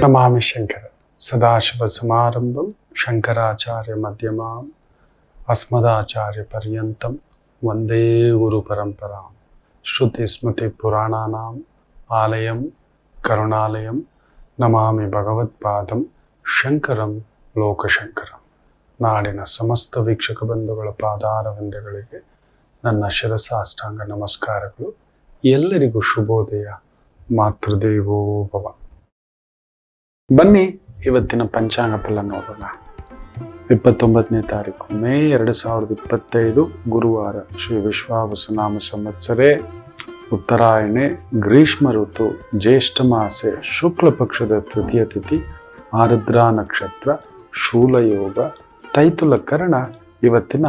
ನಮಾಮಿ ಶಂಕರ ಸದಾಶಿವ ಸಮಾರಂಭಂ ಶಂಕರಾಚಾರ್ಯ ಮಧ್ಯಮಾಂ ಅಸ್ಮದಾಚಾರ್ಯ ಪರ್ಯಂತಂ ವಂದೇ ಗುರು ಪರಂಪರಾಂ ಶ್ರುತಿ ಸ್ಮೃತಿ ಪುರಾಣಾನಾಂ ಆಲಯಂ ಕರುಣಾಲಯಂ ನಮಾಮಿ ಭಗವತ್ಪಾದಂ ಶಂಕರಂ ಲೋಕಶಂಕರಂ. ನಾಡಿನ ಸಮಸ್ತ ವೀಕ್ಷಕ ಬಂಧುಗಳ ಪಾದಾರವಿಂದಗಳಿಗೆ ನನ್ನ ಶಿರಸಾಷ್ಟಾಂಗ ನಮಸ್ಕಾರಗಳು. ಎಲ್ಲರಿಗೂ ಶುಭೋದಯ. ಮಾತೃದೇವೋ ಭವ. ಬನ್ನಿ ಇವತ್ತಿನ ಪಂಚಾಂಗ ಫಲ ನೋಡೋಣ. 29ನೇ ತಾರೀಕು ಮೇ 2025 ಗುರುವಾರ. ಶ್ರೀ ವಿಶ್ವಾವಸುನಾಮ ಸಂವತ್ಸರೇ ಉತ್ತರಾಯಣೆ ಗ್ರೀಷ್ಮ ಋತು ಜ್ಯೇಷ್ಠ ಮಾಸೆ ಶುಕ್ಲ ಪಕ್ಷದ ತೃತೀಯ ತಿಥಿ ಆರುದ್ರಾ ನಕ್ಷತ್ರ ಶೂಲಯೋಗ ತೈತುಲ ಕರ್ಣ. ಇವತ್ತಿನ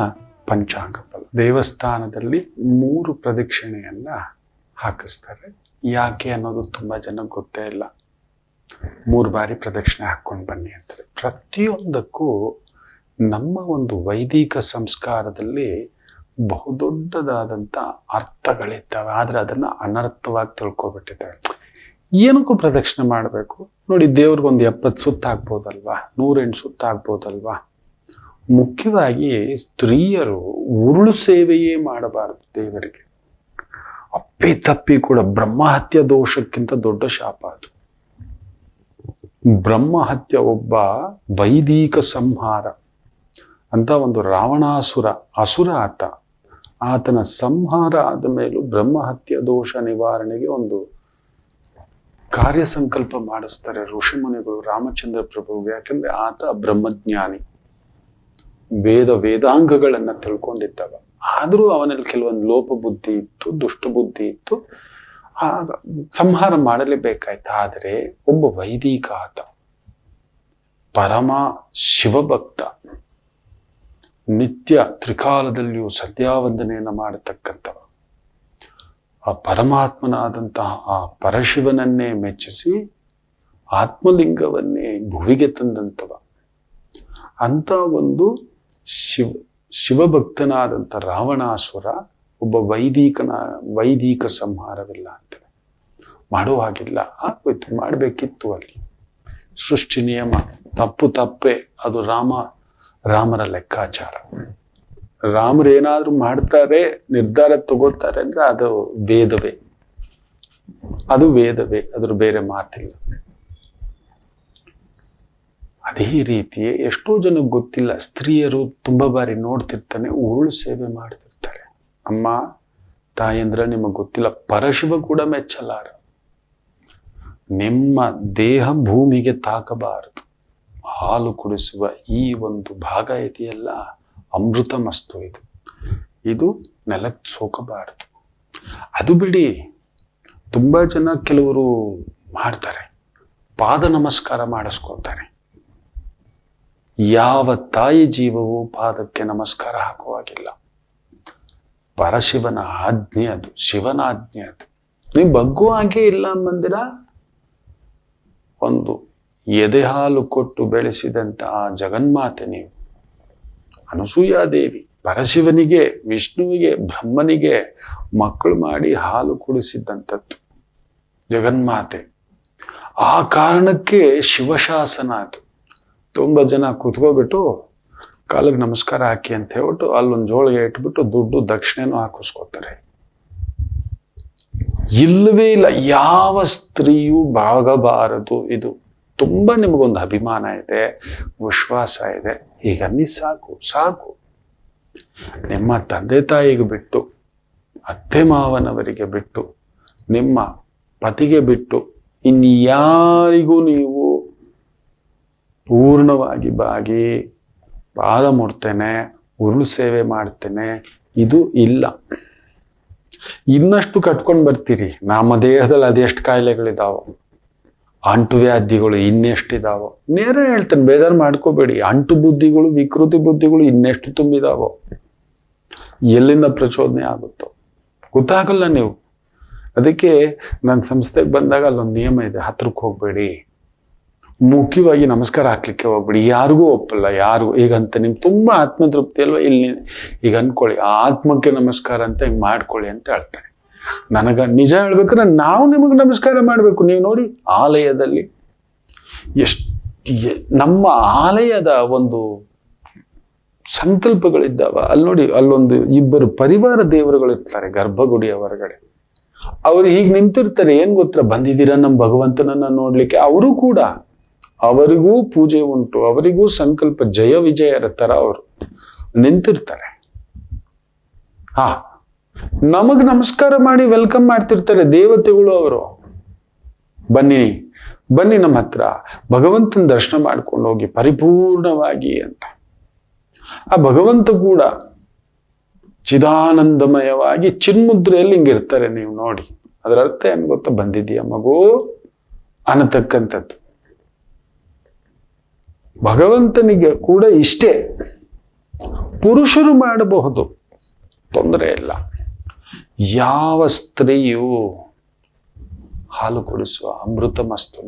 ಪಂಚಾಂಗ ಫಲ. ದೇವಸ್ಥಾನದಲ್ಲಿ 3 ಪ್ರದಕ್ಷಿಣೆಯನ್ನ ಹಾಕಿಸ್ತಾರೆ. ಯಾಕೆ ಅನ್ನೋದು ತುಂಬಾ ಜನ ಗೊತ್ತೇ ಇಲ್ಲ. 3 ಬಾರಿ ಪ್ರದಕ್ಷಿಣೆ ಹಾಕೊಂಡು ಬನ್ನಿ ಅಂತಾರೆ. ಪ್ರತಿಯೊಂದಕ್ಕೂ ನಮ್ಮ ಒಂದು ವೈದಿಕ ಸಂಸ್ಕಾರದಲ್ಲಿ ಬಹುದೊಡ್ಡದಾದಂಥ ಅರ್ಥಗಳಿದ್ದಾವೆ. ಆದರೆ ಅದನ್ನು ಅನರ್ಥವಾಗಿ ತಿಳ್ಕೊಬಿಟ್ಟಿದ್ದಾವೆ. ಏನಕ್ಕೂ ಪ್ರದಕ್ಷಿಣೆ ಮಾಡಬೇಕು ನೋಡಿ, ದೇವ್ರಿಗೊಂದು 70 ಸುತ್ತ ಹಾಕ್ಬೋದಲ್ವಾ, 108 ಸುತ್ತ ಹಾಕ್ಬೋದಲ್ವಾ. ಮುಖ್ಯವಾಗಿ ಸ್ತ್ರೀಯರು ಉರುಳು ಸೇವೆಯೇ ಮಾಡಬಾರದು ದೇವರಿಗೆ. ಅಪ್ಪಿ ತಪ್ಪಿ ಕೂಡ ಬ್ರಹ್ಮಹತ್ಯ ದೋಷಕ್ಕಿಂತ ದೊಡ್ಡ ಶಾಪ ಅದು. ಬ್ರಹ್ಮಹತ್ಯ ಒಬ್ಬ ವೈದಿಕ ಸಂಹಾರ ಅಂತ ಒಂದು ರಾವಣಾಸುರ ಅಸುರ ಆತನ ಸಂಹಾರ ಆದ ಮೇಲೂ ಬ್ರಹ್ಮಹತ್ಯ ದೋಷ ನಿವಾರಣೆಗೆ ಒಂದು ಕಾರ್ಯ ಸಂಕಲ್ಪ ಮಾಡಿಸ್ತಾರೆ ಋಷಿಮುನಿಗಳು ರಾಮಚಂದ್ರ ಪ್ರಭುವಿಗೆ. ಯಾಕಂದ್ರೆ ಆತ ಬ್ರಹ್ಮಜ್ಞಾನಿ, ವೇದಾಂಗಗಳನ್ನ ತಿಳ್ಕೊಂಡಿದ್ದವ. ಆದರೂ ಅವನಲ್ಲಿ ಕೆಲವೊಂದು ಲೋಪ ಬುದ್ಧಿ ಇತ್ತು, ದುಷ್ಟ ಬುದ್ಧಿ ಇತ್ತು. ಸಂಹಾರ ಮಾಡಲೇಬೇಕಾಯ್ತು. ಆದರೆ ಒಬ್ಬ ವೈದಿಕ ಆತ, ಪರಮ ಶಿವಭಕ್ತ, ನಿತ್ಯ ತ್ರಿಕಾಲದಲ್ಲಿಯೂ ಸಂಧ್ಯಾವಂದನೆಯನ್ನು ಮಾಡತಕ್ಕಂಥವ, ಆ ಪರಮಾತ್ಮನಾದಂತಹ ಆ ಪರಶಿವನನ್ನೇ ಮೆಚ್ಚಿಸಿ ಆತ್ಮಲಿಂಗವನ್ನೇ ಭುವಿಗೆ ತಂದಂಥವ. ಅಂತ ಒಂದು ಶಿವಭಕ್ತನಾದಂಥ ರಾವಣಾಸುರ ಒಬ್ಬ ವೈದಿಕ ಸಂಹಾರವಿಲ್ಲ ಅಂತಾರೆ. ಮಾಡೋ ಹಾಗಿಲ್ಲ, ಆಗೋಯ್ತು, ಮಾಡಬೇಕಿತ್ತು. ಅಲ್ಲಿ ಸೃಷ್ಟಿ ನಿಯಮ ತಪ್ಪೇ. ಅದು ರಾಮರ ಲೆಕ್ಕಾಚಾರ. ರಾಮರೇನಾದ್ರೂ ಮಾಡ್ತಾರೆ, ನಿರ್ಧಾರ ತಗೋತಾರೆ ಅಂದ್ರೆ ಅದು ವೇದವೇ, ಅದ್ರ ಬೇರೆ ಮಾತಿಲ್ಲ. ಅದೇ ರೀತಿ ಎಷ್ಟೋ ಜನಕ್ಕೆ ಗೊತ್ತಿಲ್ಲ. ಸ್ತ್ರೀಯರು ತುಂಬಾ ಬಾರಿ ನೋಡ್ತಿರ್ತಾನೆ, ಉರುಳು ಸೇವೆ ಮಾಡ್ತಿರ್ತಾರೆ. ಅಮ್ಮ ತಾಯಂದ್ರ ನಿಮಗೆ ಗೊತ್ತಿಲ್ಲ, ಪರಶಿವ ಕೂಡ ಮೆಚ್ಚಲಾರ. ನಿಮ್ಮ ದೇಹ ಭೂಮಿಗೆ ತಾಕಬಾರದು. ಹಾಲು ಕುಡಿಸುವ ಈ ಒಂದು ಭಾಗ ಇದೆಯಲ್ಲ, ಅಮೃತ ಮಸ್ತು. ಇದು ನೆಲಕ್ಕೆ ಸೋಕಬಾರದು. ಅದು ಬಿಡಿ, ತುಂಬಾ ಜನ ಕೆಲವರು ಮಾಡ್ತಾರೆ, ಪಾದ ನಮಸ್ಕಾರ ಮಾಡಿಸ್ಕೊತಾರೆ. ಯಾವ ತಾಯಿ ಜೀವವೂ ಪಾದಕ್ಕೆ ನಮಸ್ಕಾರ ಹಾಕುವಾಗಿಲ್ಲ. ಪರಶಿವನ ಆಜ್ಞೆ ಅದು, ಶಿವನ ಆಜ್ಞೆ ಅದು. ನೀವು ಬಗ್ಗು ಹಾಗೆ ಇಲ್ಲ ಮಂದಿರ. ಒಂದು ಎದೆ ಹಾಲು ಕೊಟ್ಟು ಬೆಳೆಸಿದಂತಹ ಜಗನ್ಮಾತೆ ನೀವು. ಅನಸೂಯಾದೇವಿ ಪರಶಿವನಿಗೆ, ವಿಷ್ಣುವಿಗೆ, ಬ್ರಹ್ಮನಿಗೆ ಮಕ್ಕಳು ಮಾಡಿ ಹಾಲು ಕುಡಿಸಿದ್ದಂಥದ್ದು ಜಗನ್ಮಾತೆ. ಆ ಕಾರಣಕ್ಕೆ ಶಿವಶಾಸನ ಅದು. ತುಂಬಾ ಜನ ಕುತ್ಕೋಬಿಟ್ಟು ಕಾಲಿಗೆ ನಮಸ್ಕಾರ ಹಾಕಿ ಅಂತ ಹೇಳ್ಬಿಟ್ಟು ಅಲ್ಲೊಂದು ಜೋಳಿಗೆ ಇಟ್ಬಿಟ್ಟು ದುಡ್ಡು ದಕ್ಷಿಣೆನೂ ಹಾಕಿಸ್ಕೋತಾರೆ. ಇಲ್ಲವೇ ಇಲ್ಲ, ಯಾವ ಸ್ತ್ರೀಯೂ ಬಾಗಬಾರದು. ಇದು ತುಂಬಾ ನಿಮಗೊಂದು ಅಭಿಮಾನ ಇದೆ, ವಿಶ್ವಾಸ ಇದೆ, ಹೀಗನ್ನಿ ಸಾಕು. ನಿಮ್ಮ ತಂದೆ ತಾಯಿಗೆ ಬಿಟ್ಟು, ಅತ್ತೆ ಮಾವನವರಿಗೆ ಬಿಟ್ಟು, ನಿಮ್ಮ ಪತಿಗೆ ಬಿಟ್ಟು ಇನ್ಯಾರಿಗೂ ನೀವು ಪೂರ್ಣವಾಗಿ ಬಾಗಿ ಪಾದ ಮುಡ್ತೇನೆ, ಉರುಳು ಸೇವೆ ಮಾಡ್ತೇನೆ, ಇದು ಇಲ್ಲ. ಇನ್ನಷ್ಟು ಕಟ್ಕೊಂಡು ಬರ್ತೀರಿ. ನಮ್ಮ ದೇಹದಲ್ಲಿ ಅದೆಷ್ಟು ಕಾಯಿಲೆಗಳಿದಾವೋ, ಅಂಟು ವ್ಯಾಧಿಗಳು ಇನ್ನೆಷ್ಟಿದಾವೋ. ನೇರ ಹೇಳ್ತೇನೆ, ಬೇಜಾರು ಮಾಡ್ಕೋಬೇಡಿ. ಅಂಟು ಬುದ್ಧಿಗಳು, ವಿಕೃತಿ ಬುದ್ಧಿಗಳು ಇನ್ನೆಷ್ಟು ತುಂಬಿದಾವೋ, ಎಲ್ಲಿಂದ ಪ್ರಚೋದನೆ ಆಗುತ್ತೋ ಗೊತ್ತಾಗಲ್ಲ ನೀವು. ಅದಕ್ಕೆ ನನ್ನ ಸಂಸ್ಥೆಗೆ ಬಂದಾಗ ಅಲ್ಲೊಂದು ನಿಯಮ ಇದೆ, ಹತ್ರಕ್ಕೆ ಹೋಗ್ಬೇಡಿ, ಮುಖ್ಯವಾಗಿ ನಮಸ್ಕಾರ ಹಾಕ್ಲಿಕ್ಕೆ ಹೋಗ್ಬೇಡಿ, ಯಾರಿಗೂ ಒಪ್ಪಲ್ಲ. ಈಗಂತ ನಿಮ್ಗೆ ತುಂಬಾ ಆತ್ಮತೃಪ್ತಿ ಅಲ್ವಾ, ಇಲ್ಲಿ ಈಗ ಅನ್ಕೊಳ್ಳಿ, ಆತ್ಮಕ್ಕೆ ನಮಸ್ಕಾರ ಅಂತ ಹಿಂಗೆ ಮಾಡ್ಕೊಳ್ಳಿ ಅಂತ ಹೇಳ್ತಾರೆ. ನನಗ ನಿಜ ಹೇಳ್ಬೇಕಂದ್ರೆ ನಾವು ನಿಮಗೆ ನಮಸ್ಕಾರ ಮಾಡಬೇಕು. ನೀವು ನೋಡಿ, ಆಲಯದಲ್ಲಿ ನಮ್ಮ ಆಲಯದ ಒಂದು ಸಂಕಲ್ಪಗಳಿದ್ದಾವ. ಅಲ್ಲಿ ನೋಡಿ, ಅಲ್ಲೊಂದು ಇಬ್ಬರು ಪರಿವಾರ ದೇವರುಗಳಿರ್ತಾರೆ ಗರ್ಭಗುಡಿಯ ಹೊರಗಡೆ. ಅವ್ರು ಹೀಗೆ ನಿಂತಿರ್ತಾರೆ. ಏನ್ ಗೊತ್ತಾ, ಬಂದಿದ್ದೀರಾ ನಮ್ಮ ಭಗವಂತನನ್ನ ನೋಡ್ಲಿಕ್ಕೆ. ಅವರು ಕೂಡ, ಅವರಿಗೂ ಪೂಜೆ ಉಂಟು, ಅವರಿಗೂ ಸಂಕಲ್ಪ ಜಯ ವಿಜಯರ ತರ ಅವರು ನಿಂತಿರ್ತಾರೆ. ನಮಗ್ ನಮಸ್ಕಾರ ಮಾಡಿ ವೆಲ್ಕಮ್ ಮಾಡ್ತಿರ್ತಾರೆ ದೇವತೆಗಳು. ಅವರು ಬನ್ನಿ ಬನ್ನಿ ನಮ್ಮ ಹತ್ರ, ಭಗವಂತನ ದರ್ಶನ ಮಾಡ್ಕೊಂಡು ಹೋಗಿ ಪರಿಪೂರ್ಣವಾಗಿ ಅಂತ. ಆ ಭಗವಂತ ಕೂಡ ಚಿದಾನಂದಮಯವಾಗಿ ಚಿನ್ಮುದ್ರೆಯಲ್ಲಿ ಹಿಂಗಿರ್ತಾರೆ. ನೀವು ನೋಡಿ, ಅದರ ಅರ್ಥ ಏನ್ ಗೊತ್ತಾ, ಬಂದಿದೀಯ ಮಗು ಅನ್ನತಕ್ಕಂಥದ್ದು. ಭಗವಂತನಿಗೆ ಕೂಡ ಇಷ್ಟೇ. ಪುರುಷರು ಮಾಡಬಹುದು, ತೊಂದರೆ ಇಲ್ಲ. ಯಾವ ಸ್ತ್ರೀಯು ಹಾಲು ಕುಡಿಸುವ ಅಮೃತ ಮಸ್ತು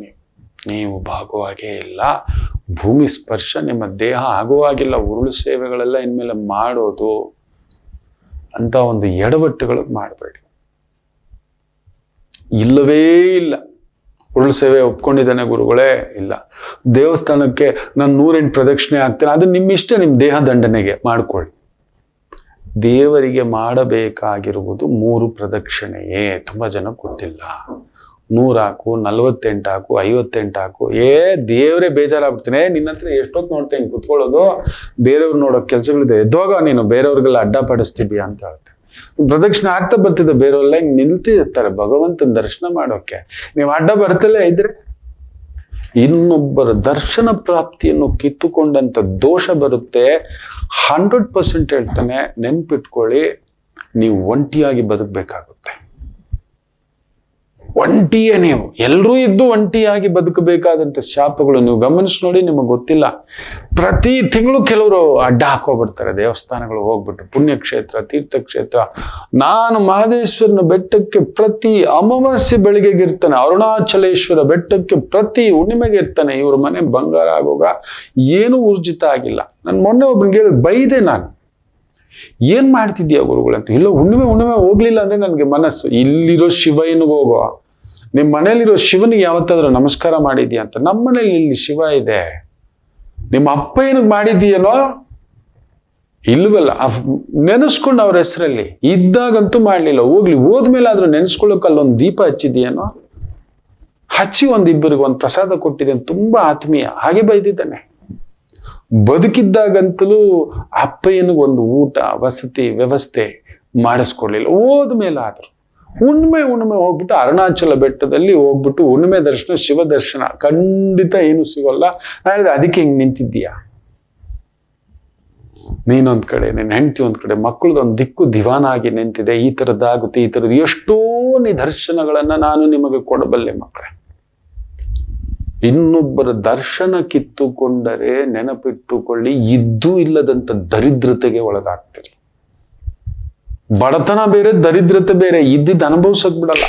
ನೀವು ಭಾಗವಾಗೇ ಇಲ್ಲ. ಭೂಮಿ ಸ್ಪರ್ಶ ನಿಮ್ಮ ದೇಹ ಆಗುವಾಗಿಲ್ಲ. ಉರುಳು ಸೇವೆಗಳೆಲ್ಲ ಇನ್ಮೇಲೆ ಮಾಡೋದು ಅಂತ ಒಂದು ಎಡವಟ್ಟುಗಳು ಮಾಡಬೇಡಿ. ಇಲ್ಲವೇ ಇಲ್ಲ. ಉರುಳು ಸೇವೆ ಒಪ್ಕೊಂಡಿದ್ದಾನೆ ಗುರುಗಳೇ, ಇಲ್ಲ. ದೇವಸ್ಥಾನಕ್ಕೆ ನಾನು 108 ಪ್ರದಕ್ಷಿಣೆ ಆಗ್ತೇನೆ, ಅದು ನಿಮ್ಮ ಇಷ್ಟ, ನಿಮ್ಮ ದೇಹ ದಂಡನೆಗೆ ಮಾಡ್ಕೊಳ್ಳಿ. ದೇವರಿಗೆ ಮಾಡಬೇಕಾಗಿರುವುದು 3 ಪ್ರದಕ್ಷಿಣೆಯೇ. ತುಂಬಾ ಜನ ಗೊತ್ತಿಲ್ಲ. 100 ಹಾಕು, 48 ಹಾಕು, 58 ಹಾಕು. ದೇವರೇ ಬೇಜಾರಾಗ್ಬಿಡ್ತೀನಿ. ನಿನ್ನ ಹತ್ರ ಎಷ್ಟೊತ್ತು ನೋಡ್ತೇನೆ ಕುತ್ಕೊಳ್ಳೋದು, ಬೇರೆಯವ್ರು ನೋಡೋ ಕೆಲ್ಸಗಳಿದೆ, ಎದ್ವಾಗ ನೀನು ಬೇರೆಯವ್ರಿಗೆಲ್ಲ ಅಡ್ಡ ಪಡಿಸ್ತಿದ್ಯಾ ಅಂತ ಹೇಳ್ತೆ. ಪ್ರದಕ್ಷಿಣೆ ಆಗ್ತಾ ಬರ್ತಿದ್ದೆ, ಬೇರೆಯವ್ರೆಲ್ಲ ಹಿಂಗ್ ನಿಲ್ತಿರ್ತಾರೆ ಭಗವಂತನ ದರ್ಶನ ಮಾಡೋಕೆ. ನೀವು ಅಡ್ಡ ಬರ್ತಲೇ ಇದ್ರೆ ಇನ್ನೊಬ್ಬರ ದರ್ಶನ ಪ್ರಾಪ್ತಿಯನ್ನು ಕಿತ್ತುಕೊಂಡಂತ ದೋಷ ಬರುತ್ತೆ. 100% ಹೇಳ್ತಾನೆ, ನೆನ್ಪಿಟ್ಕೊಳ್ಳಿ, ನೀವು ಒಂಟಿಯಾಗಿ ಬದುಕಬೇಕಾಗುತ್ತೆ. ಒಂಟಿಯೇ ನೀವು, ಎಲ್ಲರೂ ಇದ್ದು ಒಂಟಿಯಾಗಿ ಬದುಕಬೇಕಾದಂತ ಶಾಪಗಳು ನೀವು ಗಮನಿಸಿ ನೋಡಿ, ನಿಮಗೆ ಗೊತ್ತಿಲ್ಲ. ಪ್ರತಿ ತಿಂಗಳು ಕೆಲವರು ಅಡ್ಡ ಹಾಕೋಗ್ಬಿಡ್ತಾರೆ ದೇವಸ್ಥಾನಗಳು ಹೋಗ್ಬಿಟ್ಟು, ಪುಣ್ಯಕ್ಷೇತ್ರ, ತೀರ್ಥಕ್ಷೇತ್ರ. ನಾನು ಮಹದೇಶ್ವರನ ಬೆಟ್ಟಕ್ಕೆ ಪ್ರತಿ ಅಮಾವಾಸ್ಯೆ ಬೆಳಿಗ್ಗೆಗೆ ಇರ್ತಾನೆ, ಅರುಣಾಚಲೇಶ್ವರ ಬೆಟ್ಟಕ್ಕೆ ಪ್ರತಿ ಹುಣ್ಣಿಮೆಗೆ ಇರ್ತಾನೆ. ಇವ್ರ ಮನೆ ಬಂಗಾರ ಆಗೋಗ ಏನೂ ಊರ್ಜಿತ ಆಗಿಲ್ಲ. ನಾನು ಮೊನ್ನೆ ಒಬ್ರಿಗೆ ಹೇಳಿ ಬೈದೆ, ನಾನು ಏನ್ ಮಾಡ್ತಿದ್ಯಾ ಗುರುಗಳಂತ. ಇಲ್ಲ, ಹುಣ್ಣಿಮೆ ಹೋಗ್ಲಿಲ್ಲ ಅಂದ್ರೆ ನನ್ಗೆ ಮನಸ್ಸು, ಇಲ್ಲಿರೋ ಶಿವನಿಗೆ ಹೋಗೋ, ನಿಮ್ ಮನೇಲಿರೋ ಶಿವನಿಗೆ ಯಾವತ್ತಾದ್ರೂ ನಮಸ್ಕಾರ ಮಾಡಿದ್ಯಾ ಅಂತ. ನಮ್ಮ ಮನೇಲಿ ಇಲ್ಲಿ ಶಿವ ಇದೆ, ನಿಮ್ಮ ಅಪ್ಪ ಏನಿಗೆ ಮಾಡಿದೀಯನೋ ಇಲ್ವಲ್ಲ. ನೆನೆಸ್ಕೊಂಡು ಅವ್ರ ಹೆಸರಲ್ಲಿ ಇದ್ದಾಗಂತೂ ಮಾಡ್ಲಿಲ್ಲ, ಹೋಗ್ಲಿ ಹೋದ್ಮೇಲೆ ಆದ್ರೂ ನೆನೆಸ್ಕೊಳ್ಳೋಕೆ ಅಲ್ಲೊಂದು ದೀಪ ಹಚ್ಚಿದೀಯನೋ, ಹಚ್ಚಿ ಒಂದಿಬ್ಬರಿಗೆ ಒಂದು ಪ್ರಸಾದ ಕೊಟ್ಟಿದೆ, ತುಂಬಾ ಆತ್ಮೀಯ. ಹಾಗೆ ಬೈದಿದ್ದಾನೆ. ಬದುಕಿದ್ದಾಗಂತಲೂ ಅಪ್ಪಯ್ಯನಿಗೊಂದು ಊಟ ವಸತಿ ವ್ಯವಸ್ಥೆ ಮಾಡಿಸ್ಕೊಡ್ಲಿಲ್ಲ. ಹೋದ್ಮೇಲೆ ಆದ್ರು ಹುಣ್ಣಿಮೆ ಹೋಗ್ಬಿಟ್ಟು ಅರುಣಾಚಲ ಬೆಟ್ಟದಲ್ಲಿ ಹೋಗ್ಬಿಟ್ಟು ಹುಣ್ಣಿಮೆ ದರ್ಶನ, ಶಿವ ದರ್ಶನ ಖಂಡಿತ ಏನು ಸಿಗೋಲ್ಲ. ಹೇಳಿದ್ರೆ ಅದಕ್ಕೆ ಹಿಂಗ್ ನಿಂತಿದ್ದೀಯಾ ನೀನೊಂದ್ ಕಡೆ, ನಿನ್ನ ಹೆಂಡತಿ ಒಂದ್ ಕಡೆ, ಮಕ್ಕಳದೊಂದು ದಿಕ್ಕು ದಿವಾನ ಆಗಿ ನಿಂತಿದೆ. ಈ ತರದ್ದಾಗುತ್ತೆ, ಈ ತರದ್ದು ಎಷ್ಟೋ ನಿದರ್ಶನಗಳನ್ನ ನಾನು ನಿಮಗೆ ಕೊಡಬಲ್ಲೆ ಮಕ್ಕಳೇ. ಇನ್ನೊಬ್ಬರ ದರ್ಶನ ಕಿತ್ತುಕೊಂಡರೆ ನೆನಪಿಟ್ಟುಕೊಳ್ಳಿ, ಇದ್ದೂ ಇಲ್ಲದಂತ ದರಿದ್ರತೆಗೆ ಒಳಗಾಗ್ತೀರಿ. ಬಡತನ ಬೇರೆ, ದರಿದ್ರತೆ ಬೇರೆ. ಇದ್ದಿದ್ದು ಅನುಭವಿಸೋಕ್ ಬಿಡಲ್ಲ,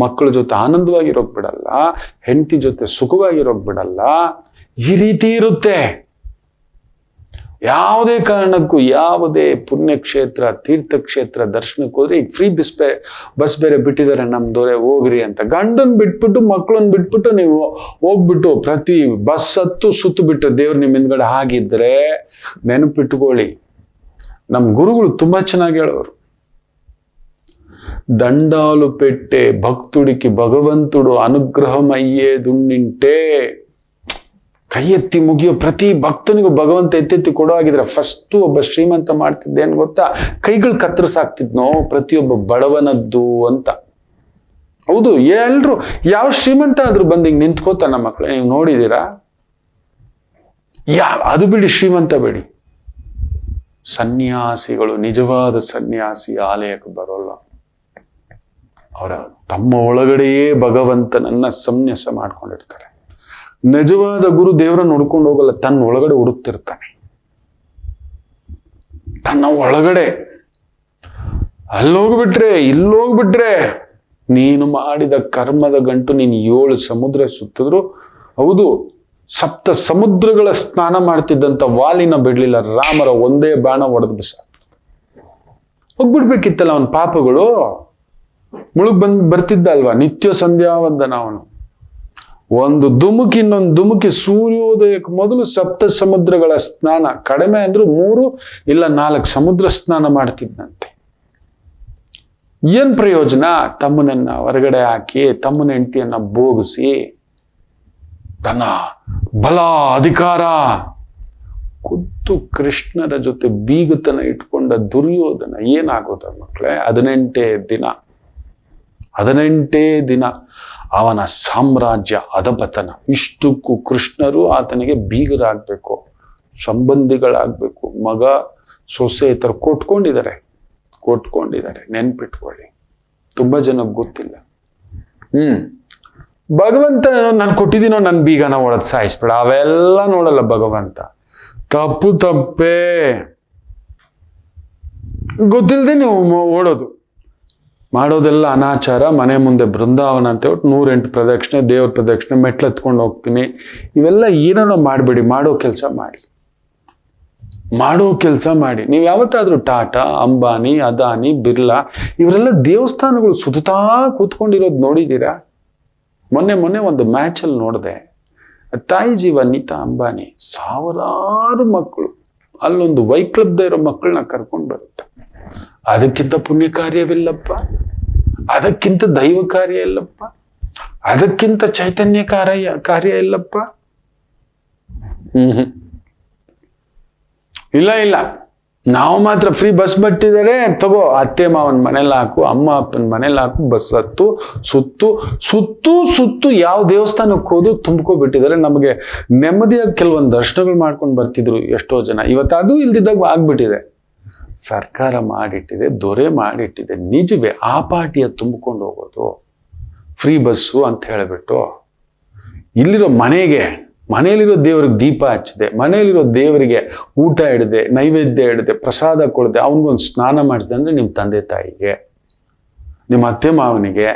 ಮಕ್ಕಳ ಜೊತೆ ಆನಂದವಾಗಿರೋಕ್ ಬಿಡಲ್ಲ, ಹೆಂಡತಿ ಜೊತೆ ಸುಖವಾಗಿರೋಕ್ ಬಿಡಲ್ಲ. ಈ ರೀತಿ ಇರುತ್ತೆ. ಯಾವುದೇ ಕಾರಣಕ್ಕೂ ಯಾವುದೇ ಪುಣ್ಯಕ್ಷೇತ್ರ, ತೀರ್ಥಕ್ಷೇತ್ರ ದರ್ಶನಕ್ಕೆ ಹೋದ್ರೆ ಈಗ ಫ್ರೀ ಬಸ್ ಬೇರೆ ಬಿಟ್ಟಿದ್ದಾರೆ ನಮ್ದೋರೆ, ಹೋಗ್ರಿ ಅಂತ. ಗಂಡನ್ ಬಿಟ್ಬಿಟ್ಟು ಮಕ್ಕಳನ್ನ ಬಿಟ್ಬಿಟ್ಟು ನೀವು ಹೋಗ್ಬಿಟ್ಟು ಪ್ರತಿ ಬಸ್ ಹತ್ತು ಸುತ್ತು ಬಿಟ್ಟು ದೇವ್ರು ನಿಮ್ಮ ಹಿಂದ್ಗಡೆ ಹಾಗಿದ್ರೆ ನೆನಪಿಟ್ಕೊಳ್ಳಿ. ನಮ್ ಗುರುಗಳು ತುಂಬಾ ಚೆನ್ನಾಗಿ ಹೇಳೋರು, దండాలు పెట్టే భక్తుడికి భగవంతుడు ಅನುಗ್ರಹಮಯ್ಯೇದುಂಡಿಂಟೆ. ಕೈ ಎತ್ತಿ ಮುಗಿಯೋ ಪ್ರತಿ ಭಕ್ತನಿಗೂ ಭಗವಂತ ಎತ್ತೆತ್ತಿ ಕೊಡೋ ಆಗಿದ್ರೆ ಫಸ್ಟ್ ಒಬ್ಬ ಶ್ರೀಮಂತ ಮಾಡ್ತಿದ್ದೇನು ಗೊತ್ತಾ, ಕೈಗಳು ಕತ್ತರಿಸಾಕ್ತಿದ್ನೋ ಪ್ರತಿಯೊಬ್ಬ ಬಡವನದ್ದು ಅಂತ. ಹೌದು, ಎಲ್ರು ಯಾವ ಶ್ರೀಮಂತ ಆದ್ರೂ ಬಂದಿಂಗ್ ನಿಂತ್ಕೋತಾನ ಮಕ್ಕಳೇ, ನೀವು ನೋಡಿದೀರಾ? ಅದು ಬಿಡಿ, ಶ್ರೀಮಂತ ಬಿಡಿ, ಸನ್ಯಾಸಿಗಳು, ನಿಜವಾದ ಸನ್ಯಾಸಿ ಆಲಯಕ್ಕೆ ಬರೋಲ್ಲ. ಅವರ ತಮ್ಮ ಒಳಗಡೆಯೇ ಭಗವಂತನನ್ನ ಸಂನ್ಯಾಸ ಮಾಡ್ಕೊಂಡಿರ್ತಾರೆ. ನಿಜವಾದ ಗುರು ದೇವರನ್ನು ಹುಡ್ಕೊಂಡು ಹೋಗಲ್ಲ, ತನ್ನ ಒಳಗಡೆ ಹುಡುಕ್ತಿರ್ತಾನೆ. ತನ್ನ ಒಳಗಡೆ ಅಲ್ಲೋಗ್ಬಿಟ್ರೆ ಇಲ್ಲೋಗ್ಬಿಟ್ರೆ ನೀನು ಮಾಡಿದ ಕರ್ಮದ ಗಂಟು ನೀನು 7 ಸಮುದ್ರ ಸುತ್ತಿದ್ರು. ಹೌದು, 7 ಸಮುದ್ರಗಳ ಸ್ನಾನ ಮಾಡ್ತಿದ್ದಂತ ವಾಲಿನ ಬಿಡ್ಲಿಲ್ಲ, ರಾಮರ ಒಂದೇ ಬಾಣ ಹೊಡೆದು ಬಿಸ ಹೋಗ್ಬಿಡ್ಬೇಕಿತ್ತಲ್ಲ ಅವನ ಪಾಪಗಳು. ಮುಳುಗ್ ಬರ್ತಿದ್ದ ಅಲ್ವಾ, ನಿತ್ಯ ಸಂಧ್ಯಾ ವಂದನ ಅವನು. ಒಂದು ಧುಮುಕಿ ಇನ್ನೊಂದು ಧುಮುಕಿ ಸೂರ್ಯೋದಯಕ್ಕೆ ಮೊದಲು ಸಪ್ತ ಸಮುದ್ರಗಳ ಸ್ನಾನ, ಕಡಿಮೆ ಅಂದ್ರೂ 3 ಇಲ್ಲ 4 ಸಮುದ್ರ ಸ್ನಾನ ಮಾಡ್ತಿದ್ದಂತೆ. ಏನ್ ಪ್ರಯೋಜನ? ತಮ್ಮನನ್ನ ಹೊರಗಡೆ ಹಾಕಿ ತಮ್ಮನ ಹೆಂಡತಿಯನ್ನ ಭೋಗಿಸಿ ತನ್ನ ಬಲ ಅಧಿಕಾರ ಖುದ್ದು ಕೃಷ್ಣರ ಜೊತೆ ಬೀಗತನ ಇಟ್ಕೊಂಡ ದುರ್ಯೋಧನ ಏನಾಗೋದ ಮಕ್ಕಳೇ? 18 ದಿನ ಅವನ ಸಾಮ್ರಾಜ್ಯ ಅಧಪತನ. ಇಷ್ಟಕ್ಕೂ ಕೃಷ್ಣರು ಆತನಿಗೆ ಬೀಗರಾಗ್ಬೇಕು, ಸಂಬಂಧಿಗಳಾಗ್ಬೇಕು, ಮಗ ಸೊಸೆ ಈ ಥರ ಕೊಟ್ಕೊಂಡಿದ್ದಾರೆ. ನೆನ್ಪಿಟ್ಕೊಳ್ಳಿ, ತುಂಬಾ ಜನಕ್ಕೆ ಗೊತ್ತಿಲ್ಲ. ಭಗವಂತ ನಾನು ಕೊಟ್ಟಿದ್ದೀನೋ ನನ್ನ ಬೀಗನ ಒಳಗೆ ಸಾಯಿಸ್ಬೇಡ, ಅವೆಲ್ಲ ನೋಡಲ್ಲ ಭಗವಂತ. ತಪ್ಪೇ ಗೊತ್ತಿಲ್ಲದೆ ನೀವು ಓಡೋದು ಮಾಡೋದೆಲ್ಲ ಅನಾಚಾರ. ಮನೆ ಮುಂದೆ ಬೃಂದಾವನ ಅಂತ ಹೇಳ್ಬಿಟ್ಟು 108 ಪ್ರದಕ್ಷಿಣೆ, ದೇವ್ರ ಪ್ರದಕ್ಷಿಣೆ, ಮೆಟ್ಲು ಎತ್ಕೊಂಡು ಹೋಗ್ತೀನಿ. ಇವೆಲ್ಲ ಏನೋ ಮಾಡಬೇಡಿ, ಮಾಡೋ ಕೆಲಸ ಮಾಡಿ. ನೀವು ಯಾವತ್ತಾದ್ರೂ ಟಾಟಾ, ಅಂಬಾನಿ, ಅದಾನಿ, ಬಿರ್ಲಾ ಇವರೆಲ್ಲ ದೇವಸ್ಥಾನಗಳು ಸುತ್ತಾ ಕೂತ್ಕೊಂಡಿರೋದು ನೋಡಿದ್ದೀರಾ? ಮೊನ್ನೆ ಒಂದು ಮ್ಯಾಚಲ್ಲಿ ನೋಡಿದೆ. ತಾಯಿ ಜೀವ ನೀತಾ ಅಂಬಾನಿ ಸಾವಿರಾರು ಮಕ್ಕಳು, ಅಲ್ಲೊಂದು ವೈಕ್ಲಬ್ದ ಇರೋ ಮಕ್ಕಳನ್ನ ಕರ್ಕೊಂಡು ಬರುತ್ತೆ. ಅದಕ್ಕಿಂತ ಪುಣ್ಯ ಕಾರ್ಯವಿಲ್ಲಪ್ಪ, ಅದಕ್ಕಿಂತ ದೈವ ಕಾರ್ಯ ಇಲ್ಲಪ್ಪ, ಅದಕ್ಕಿಂತ ಚೈತನ್ಯ ಕಾರ್ಯ ಇಲ್ಲಪ್ಪ. ಇಲ್ಲ, ನಾವು ಮಾತ್ರ ಫ್ರೀ ಬಸ್ ಬಿಟ್ಟಿದ್ದಾರೆ, ತಗೋ ಅತ್ತೆ ಮಾವನ ಮನೇಲಿ ಹಾಕು, ಅಮ್ಮ ಅಪ್ಪನ ಮನೇಲಿ ಹಾಕು, ಬಸ್ ಹತ್ತು, ಸುತ್ತು ಯಾವ ದೇವಸ್ಥಾನಕ್ಕೆ ಹೋದ್ರು ತುಂಬ್ಕೊಬಿಟ್ಟಿದ್ದಾರೆ. ನಮಗೆ ನೆಮ್ಮದಿಯಾಗಿ ಕೆಲವೊಂದು ದರ್ಶನಗಳು ಮಾಡ್ಕೊಂಡು ಬರ್ತಿದ್ರು ಎಷ್ಟೋ ಜನ. ಇವತ್ತು ಅದು ಇಲ್ದಿದ್ದಾಗ ಆಗ್ಬಿಟ್ಟಿದೆ. ಸರ್ಕಾರ ಮಾಡಿಟ್ಟಿದೆ, ದೊರೆ ಮಾಡಿಟ್ಟಿದೆ, ನಿಜವೇ ಆ ಪಾರ್ಟಿಯ ತುಂಬಿಕೊಂಡು ಹೋಗೋದು ಫ್ರೀ ಬಸ್ಸು ಅಂತ ಹೇಳಿಬಿಟ್ಟು ಇಲ್ಲಿರೋ ಮನೆಯಲ್ಲಿರೋ ದೇವರಿಗೆ ದೀಪ ಹಚ್ಚಿದೆ, ಮನೆಯಲ್ಲಿರೋ ದೇವರಿಗೆ ಊಟ ಹಿಡಿದೆ, ನೈವೇದ್ಯ ಹಿಡಿದೆ, ಪ್ರಸಾದ ಕೊಡದೆ, ಅವನಿಗೊಂದು ಸ್ನಾನ ಮಾಡಿಸಿದೆ ಅಂದ್ರೆ ನಿಮ್ಮ ತಂದೆ ತಾಯಿಗೆ, ನಿಮ್ಮ ಅತ್ತೆ ಮಾವನಿಗೆ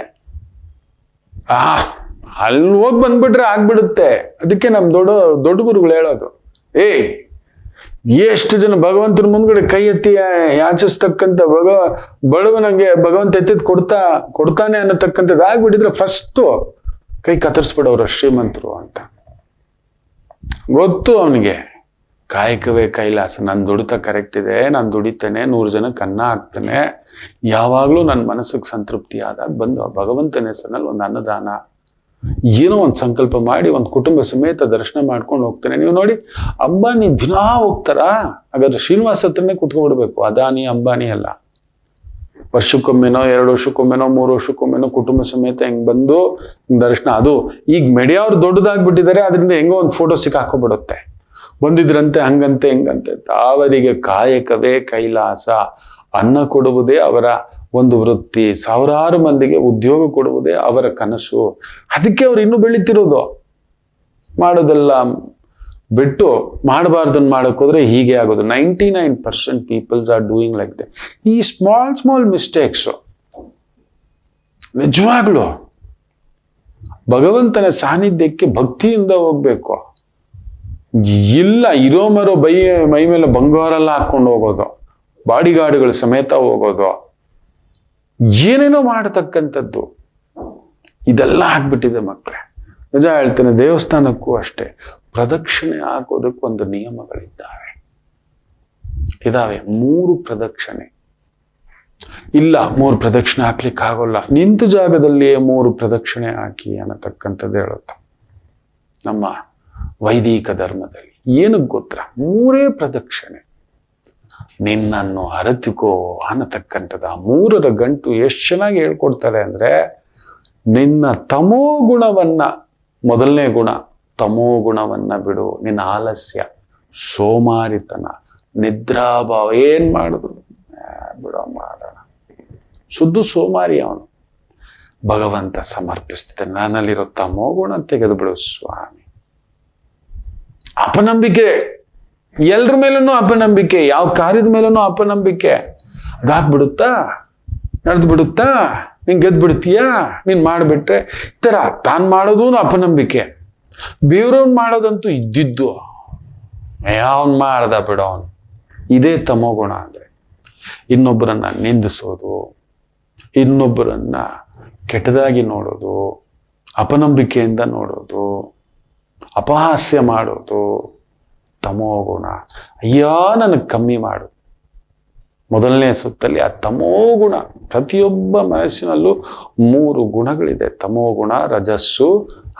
ಅಲ್ಲಿ ಹೋಗಿ ಬಂದ್ಬಿಟ್ರೆ ಆಗ್ಬಿಡುತ್ತೆ. ಅದಕ್ಕೆ ನಮ್ಮ ದೊಡ್ಡ ಗುರುಗಳು ಹೇಳೋದು, ಎಷ್ಟು ಜನ ಭಗವಂತನ ಮುಂದ್ಗಡೆ ಕೈ ಎತ್ತಿ ಯಾಚಿಸ್ತಕ್ಕಂಥ ಬಡವನಿಗೆ ಭಗವಂತ ಎತ್ತಿದ್ ಕೊಡ್ತಾನೆ ಅನ್ನತಕ್ಕಂಥದ್ದು ಆಗ್ಬಿಟ್ಟಿದ್ರೆ ಫಸ್ಟು ಕೈ ಕತ್ತರಿಸ್ಬಿಡೋರು ಶ್ರೀಮಂತರು ಅಂತ ಗೊತ್ತು ಅವನಿಗೆ. ಕಾಯಕವೇ ಕೈಲಾಸ. ನಾನು ದುಡಿತ ಕರೆಕ್ಟ್ ಇದೆ, ನಾನು ದುಡಿತೇನೆ, 100 ಜನಕ್ಕೆ ಅನ್ನ ಹಾಕ್ತೇನೆ, ಯಾವಾಗ್ಲೂ ನನ್ನ ಮನಸ್ಸಿಗೆ ಸಂತೃಪ್ತಿ ಆದಾಗ ಬಂದು ಭಗವಂತನ ಹೆಸರಿನಲ್ಲಿ ಒಂದು ಅನ್ನದಾನ ಏನೋ ಒಂದು ಸಂಕಲ್ಪ ಮಾಡಿ ಒಂದು ಕುಟುಂಬ ಸಮೇತ ದರ್ಶನ ಮಾಡ್ಕೊಂಡು ಹೋಗ್ತೇನೆ. ನೀವು ನೋಡಿ, ಅಂಬಾನಿ ದಿನಾ ಹೋಗ್ತಾರಾ? ಹಾಗಾದ್ರೆ ಶ್ರೀನಿವಾಸ ಹತ್ರನೇ ಕುತ್ಕೊಂಡ್ಬಿಡ್ಬೇಕು. ಅದಾನಿ ಅಂಬಾನಿ ಎಲ್ಲ ವರ್ಷಕ್ಕೊಮ್ಮೆನೋ 2 ವರ್ಷಕ್ಕೊಮ್ಮೆನೋ 3 ವರ್ಷಕ್ಕೊಮ್ಮೆನೋ ಕುಟುಂಬ ಸಮೇತ ಹೆಂಗ್ ಬಂದು ದರ್ಶನ. ಅದು ಈಗ ಮೆಡಿಯಾವ್ರು ದೊಡ್ಡದಾಗ್ಬಿಟ್ಟಿದ್ದಾರೆ, ಅದರಿಂದ ಹೆಂಗೋ ಒಂದು ಫೋಟೋ ಸಿಕ್ಕಾಕೊಂಡ್ಬಿಡುತ್ತೆ, ಬಂದಿದ್ರಂತೆ ಹಂಗಂತೆ ಹಿಂಗಂತೆ. ಅವರಿಗೆ ಕಾಯಕವೇ ಕೈಲಾಸ. ಅನ್ನ ಕೊಡುವುದೇ ಅವರ ಒಂದು ವೃತ್ತಿ, ಸಾವಿರಾರು ಮಂದಿಗೆ ಉದ್ಯೋಗ ಕೊಡುವುದೇ ಅವರ ಕನಸು. ಅದಕ್ಕೆ ಅವ್ರು ಇನ್ನೂ ಬೆಳೀತಿರೋದು. ಮಾಡೋದೆಲ್ಲ ಬಿಟ್ಟು ಮಾಡಬಾರ್ದನ್ನು ಮಾಡಕ್ ಹೋದ್ರೆ ಹೀಗೆ ಆಗೋದು. 99% peoples are doing like that. ಈ ಸ್ಮಾಲ್ ಮಿಸ್ಟೇಕ್ಸ್ ನಿಜವಾಗ್ಲು ಭಗವಂತನ ಸಾನ್ನಿಧ್ಯಕ್ಕೆ ಭಕ್ತಿಯಿಂದ ಹೋಗ್ಬೇಕು. ಇಲ್ಲ ಇರೋ ಮರೋ ಮೈ ಮೇಲೆ ಬಂಗಾರೆಲ್ಲ ಹಾಕೊಂಡು ಹೋಗೋದು, ಬಾಡಿಗಾರ್ಡ್ಗಳ ಸಮೇತ ಹೋಗೋದು, ಏನೇನೋ ಮಾಡತಕ್ಕಂಥದ್ದು, ಇದೆಲ್ಲ ಆಗ್ಬಿಟ್ಟಿದೆ ಮಕ್ಕಳೇ. ನಿಜ ಹೇಳ್ತೇನೆ, ದೇವಸ್ಥಾನಕ್ಕೂ ಅಷ್ಟೇ ಪ್ರದಕ್ಷಿಣೆ ಹಾಕೋದಕ್ಕೆ ಒಂದು ನಿಯಮಗಳಿದ್ದಾವೆ. 3 ಪ್ರದಕ್ಷಿಣೆ. ಇಲ್ಲ 3 ಪ್ರದಕ್ಷಿಣೆ ಹಾಕ್ಲಿಕ್ಕೆ ಆಗೋಲ್ಲ, ನಿಂತ ಜಾಗದಲ್ಲಿಯೇ 3 ಪ್ರದಕ್ಷಿಣೆ ಹಾಕಿ ಅನ್ನತಕ್ಕಂಥದ್ದು ಹೇಳುತ್ತೆ ನಮ್ಮ ವೈದಿಕ ಧರ್ಮದಲ್ಲಿ. ಏನಕ್ಕೆ ಗೊತ್ತಾ? 3 ಪ್ರದಕ್ಷಿಣೆ. ನಿನ್ನನ್ನು ಅರತಿಕೋ ಅನ್ನತಕ್ಕಂಥದ್ದು. 3ರ ಗಂಟು ಎಷ್ಟು ಚೆನ್ನಾಗಿ ಹೇಳ್ಕೊಡ್ತಾರೆ ಅಂದ್ರೆ, ನಿನ್ನ ತಮೋ ಗುಣವನ್ನ, ಮೊದಲನೇ ಗುಣ ತಮೋ ಗುಣವನ್ನ ಬಿಡು. ನಿನ್ನ ಆಲಸ್ಯ, ಸೋಮಾರಿತನ, ನಿದ್ರಾಭಾವ, ಏನ್ ಮಾಡಿದ್ರು ಬಿಡೋ ಮಾಡೋಣ, ಶುದ್ಧ ಸೋಮಾರಿ ಅವನು. ಭಗವಂತ ಸಮರ್ಪಿಸ್ತದೆ. ನನ್ನಲ್ಲಿರೋ ತಮೋ ಗುಣ ತೆಗೆದು ಬಿಡು ಸ್ವಾಮಿ. ಅಪನಂಬಿಕೆ, ಎಲ್ರ ಮೇಲೂ ಅಪನಂಬಿಕೆ, ಯಾವ ಕಾರ್ಯದ ಮೇಲೂ ಅಪನಂಬಿಕೆ. ಅದಾಗ್ಬಿಡುತ್ತಾ, ನಡೆದು ಬಿಡುತ್ತಾ, ನೀನ್ ಗೆದ್ದು ಬಿಡ್ತೀಯಾ, ನೀನ್ ಮಾಡಿಬಿಟ್ರೆ ಈ ಥರ ತಾನು ಮಾಡೋದು ಅಪನಂಬಿಕೆ. ಬೇವ್ರವ್ನು ಮಾಡೋದಂತೂ ಇದ್ದಿದ್ದು, ಅವನ್ ಮಾಡ್ದ ಬಿಡೋ ಅವನು. ಇದೇ ತಮೋಗುಣ ಅಂದ್ರೆ. ಇನ್ನೊಬ್ಬರನ್ನ ನಿಂದಿಸೋದು, ಇನ್ನೊಬ್ಬರನ್ನ ಕೆಟ್ಟದಾಗಿ ನೋಡೋದು, ಅಪನಂಬಿಕೆಯಿಂದ ನೋಡೋದು, ಅಪಹಾಸ್ಯ ಮಾಡೋದು ತಮೋಗುಣ. ಅಯ್ಯ ನನಗೆ ಕಮ್ಮಿ ಮಾಡು. ಮೊದಲನೇ ಸುತ್ತಲ್ಲಿ ಆ ತಮೋಗುಣ. ಪ್ರತಿಯೊಬ್ಬ ಮನಸ್ಸಿನಲ್ಲೂ 3 ಗುಣಗಳಿದೆ: ತಮೋಗುಣ, ರಜಸ್ಸು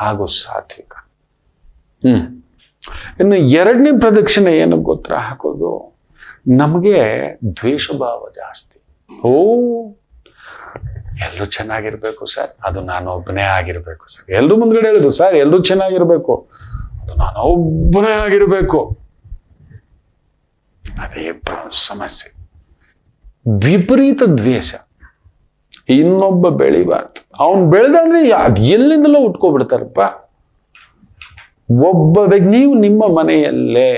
ಹಾಗೂ ಸಾತ್ವಿಕ. ಇನ್ನು 2ನೇ ಪ್ರದಕ್ಷಿಣೆ ಏನು ಗೊತ್ತಾ ಹಾಕೋದು? ನಮಗೆ ದ್ವೇಷ ಭಾವ ಜಾಸ್ತಿ. ಎಲ್ಲರೂ ಚೆನ್ನಾಗಿರ್ಬೇಕು ಸರ್, ಅದು ನಾನು ಒಬ್ಬನೇ ಆಗಿರ್ಬೇಕು ಸರ್. ಎಲ್ರೂ ಮುಂದ್ಗಡೆ ಹೇಳುದು, ಸರ್ ಎಲ್ಲರೂ ಚೆನ್ನಾಗಿರ್ಬೇಕು, ಅದು ನಾನು ಒಬ್ಬನೇ ಆಗಿರ್ಬೇಕು. ಅದೇ ಸಮಸ್ಯೆ. ವಿಪರೀತ ದ್ವೇಷ. ಇನ್ನೊಬ್ಬ ಬೆಳಿಬಾರ್ದು. ಅವನು ಬೆಳೆದಂದ್ರೆ ಅದು ಎಲ್ಲಿಂದಲೋ ಉಟ್ಕೊಬಿಡ್ತಾರಪ್ಪ. ಒಬ್ಬ ವ್ಯಕ್ತಿ, ನೀವು ನಿಮ್ಮ ಮನೆಯಲ್ಲೇ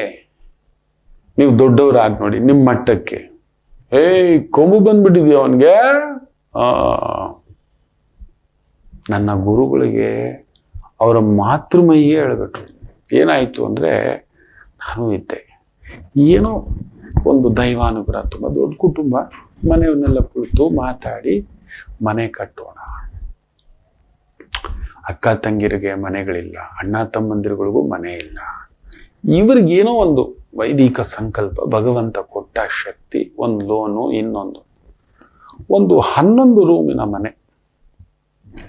ನೀವು ದೊಡ್ಡವರಾಗಿ ನೋಡಿ, ನಿಮ್ಮ ಮಟ್ಟಕ್ಕೆ ಕೊಂಬು ಬಂದ್ಬಿಟ್ಟಿದ್ಯೋ ಅವನಿಗೆ. ನನ್ನ ಗುರುಗಳಿಗೆ ಅವರ ಮಾತೃಮಯ್ಯೇ ಹೇಳ್ಬಿಟ್ರು. ಏನಾಯ್ತು ಅಂದ್ರೆ, ನಾನು ಇದ್ದೆ, ಏನೋ ಒಂದು ದೈವಾನುಗ್ರಹ, ತುಂಬ ದೊಡ್ಡ ಕುಟುಂಬ, ಮನೆಯವನ್ನೆಲ್ಲ ಕುಳಿತು ಮಾತಾಡಿ ಮನೆ ಕಟ್ಟೋಣ. ಅಕ್ಕ ತಂಗಿರಿಗೆ ಮನೆಗಳಿಲ್ಲ, ಅಣ್ಣ ತಮ್ಮಂದಿರುಗಳಿಗೂ ಮನೆ ಇಲ್ಲ. ಇವ್ರಿಗೇನೋ ಒಂದು ವೈದಿಕ ಸಂಕಲ್ಪ, ಭಗವಂತ ಕೊಟ್ಟ ಶಕ್ತಿ, ಒಂದು ಲೋನು, ಇನ್ನೊಂದು 11 ರೂಮಿನ ಮನೆ.